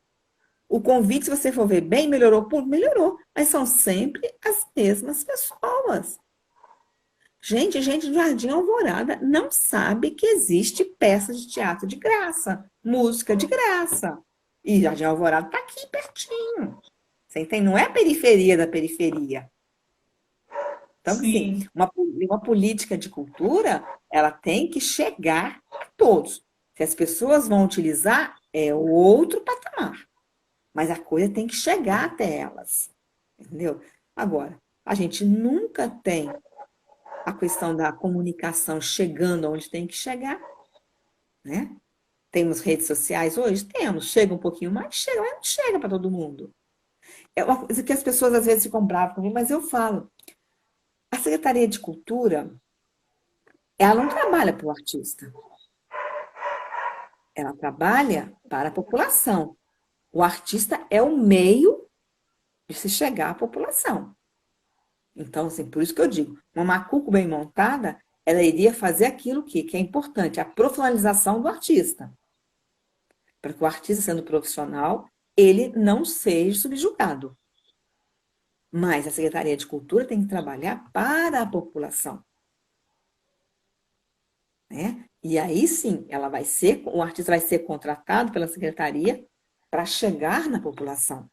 O convite, se você for ver bem, melhorou? Pô, melhorou, mas são sempre as mesmas pessoas. Gente do Jardim Alvorada não sabe que existe peça de teatro de graça, música de graça. E Jardim Alvorada está aqui pertinho. Você entende? Não é a periferia da periferia. Então, assim, Sim, uma política de cultura, ela tem que chegar a todos. Se as pessoas vão utilizar, é outro patamar. Mas a coisa tem que chegar até elas. Entendeu? Agora, a gente nunca tem a questão da comunicação chegando onde tem que chegar, né? Temos redes sociais hoje? Temos. Chega um pouquinho mais, chega, mas não chega para todo mundo. É uma coisa que as pessoas às vezes ficam bravas comigo, mas eu falo. A Secretaria de Cultura, ela não trabalha para o artista, ela trabalha para a população. O artista é o meio de se chegar à população. Então, assim, por isso que eu digo, uma macuco bem montada, ela iria fazer aquilo que é importante, a profissionalização do artista. Para que o artista, sendo profissional, ele não seja subjugado. Mas a Secretaria de Cultura tem que trabalhar para a população, né? E aí sim, o artista vai ser contratado pela secretaria para chegar na população.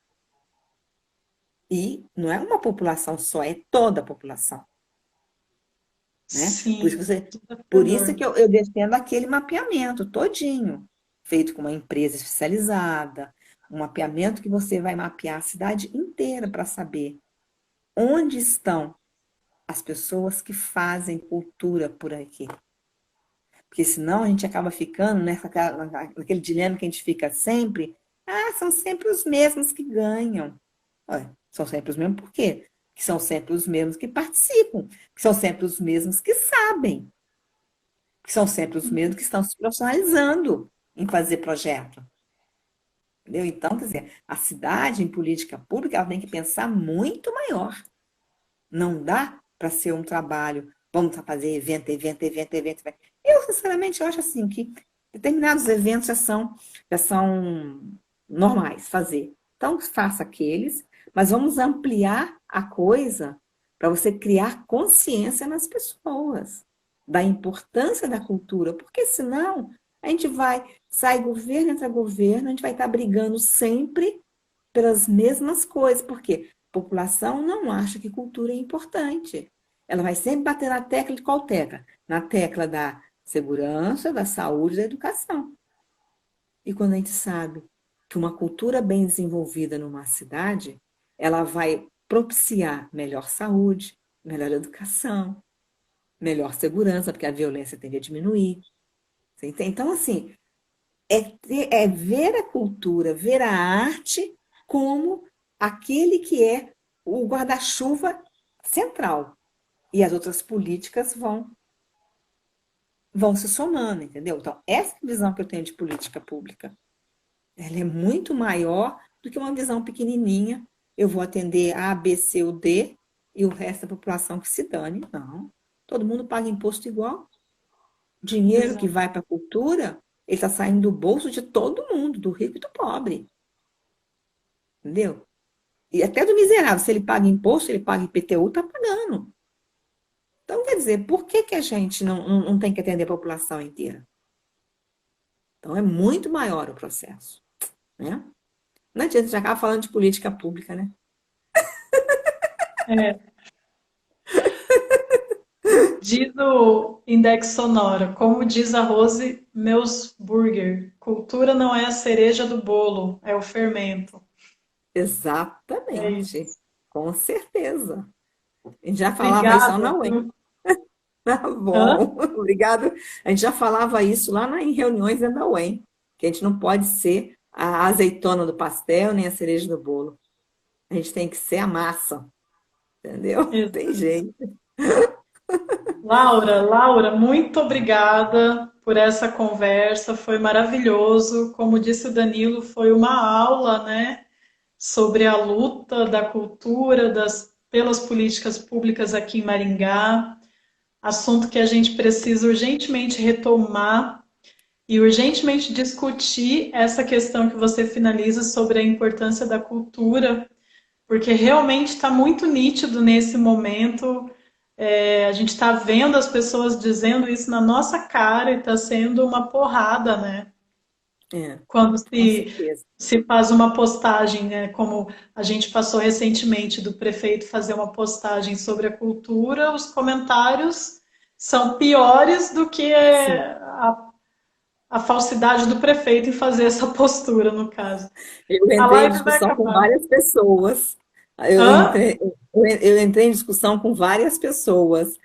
E não é uma população só, é toda a população, né? sim. Por isso Desafiador. que eu defendo aquele mapeamento todinho, feito com uma empresa especializada, um mapeamento que você vai mapear a cidade inteira para saber onde estão as pessoas que fazem cultura por aqui. Porque senão a gente acaba ficando naquele dilema que a gente fica sempre. Ah, são sempre os mesmos que ganham. Olha, são sempre os mesmos por quê? Que são sempre os mesmos que participam, que são sempre os mesmos que sabem, que são sempre os mesmos que estão se profissionalizando em fazer projeto. Entendeu? Então, quer dizer, a cidade em política pública ela tem que pensar muito maior. Não dá para ser um trabalho, vamos fazer evento. Eu, sinceramente, eu acho assim que determinados eventos já são normais fazer. Então, faça aqueles, mas vamos ampliar a coisa para você criar consciência nas pessoas da importância da cultura, porque senão a gente sai governo, entra governo, a gente vai estar brigando sempre pelas mesmas coisas, porque a população não acha que cultura é importante. Ela vai sempre bater na tecla de qual tecla? Na tecla da segurança, da saúde, da educação. E quando a gente sabe que uma cultura bem desenvolvida numa cidade, ela vai propiciar melhor saúde, melhor educação, melhor segurança, porque a violência tende a diminuir. Você entende? Então, assim, É ver a cultura, ver a arte como aquele que é o guarda-chuva central. E as outras políticas vão se somando, entendeu? Então, essa visão que eu tenho de política pública, ela é muito maior do que uma visão pequenininha. Eu vou atender A, B, C ou D e o resto da população que se dane. Não. Todo mundo paga imposto igual. O dinheiro que Exato. vai para a cultura, ele está saindo do bolso de todo mundo, do rico e do pobre. Entendeu? E até do miserável. Se ele paga imposto, ele paga IPTU, está pagando. Então, quer dizer, por que, que a gente não tem que atender a população inteira? Então, é muito maior o processo, né? Não adianta, a gente acaba falando de política pública, né? É, diz o Index Sonora, como diz a Rose Meusburger, cultura não é a cereja do bolo, é o fermento. É Exatamente, isso. com certeza. A gente já falava isso lá Obrigada, na UEM. viu? Tá Hã? bom, obrigado. A gente já falava isso lá em reuniões dentro da UEM, que a gente não pode ser a azeitona do pastel, nem a cereja do bolo. A gente tem que ser a massa, entendeu? Tem Exato. jeito. Laura, muito obrigada por essa conversa, foi maravilhoso. Como disse o Danilo, foi uma aula, né, sobre a luta da cultura, pelas políticas públicas aqui em Maringá, assunto que a gente precisa urgentemente retomar e urgentemente discutir essa questão que você finaliza sobre a importância da cultura, porque realmente está muito nítido nesse momento. A gente está vendo as pessoas dizendo isso na nossa cara e está sendo uma porrada, né? É, Quando com se, certeza. se faz uma postagem, né? Como a gente passou recentemente do prefeito fazer uma postagem sobre a cultura, os comentários são piores do que Sim. a falsidade do prefeito em fazer essa postura, no caso. Eu A entrei em live vai discussão com acabar. várias pessoas. Eu Hã? entrei, eu entrei em discussão com várias pessoas.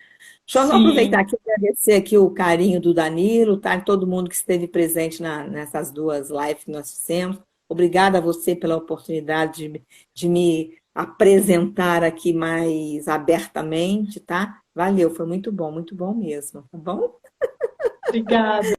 Deixa eu só aproveitar Sim, aqui e agradecer aqui o carinho do Danilo, tá? Todo mundo que esteve presente nessas duas lives que nós fizemos. Obrigada a você pela oportunidade de me apresentar aqui mais abertamente, tá? Valeu, foi muito bom mesmo, tá bom? obrigada.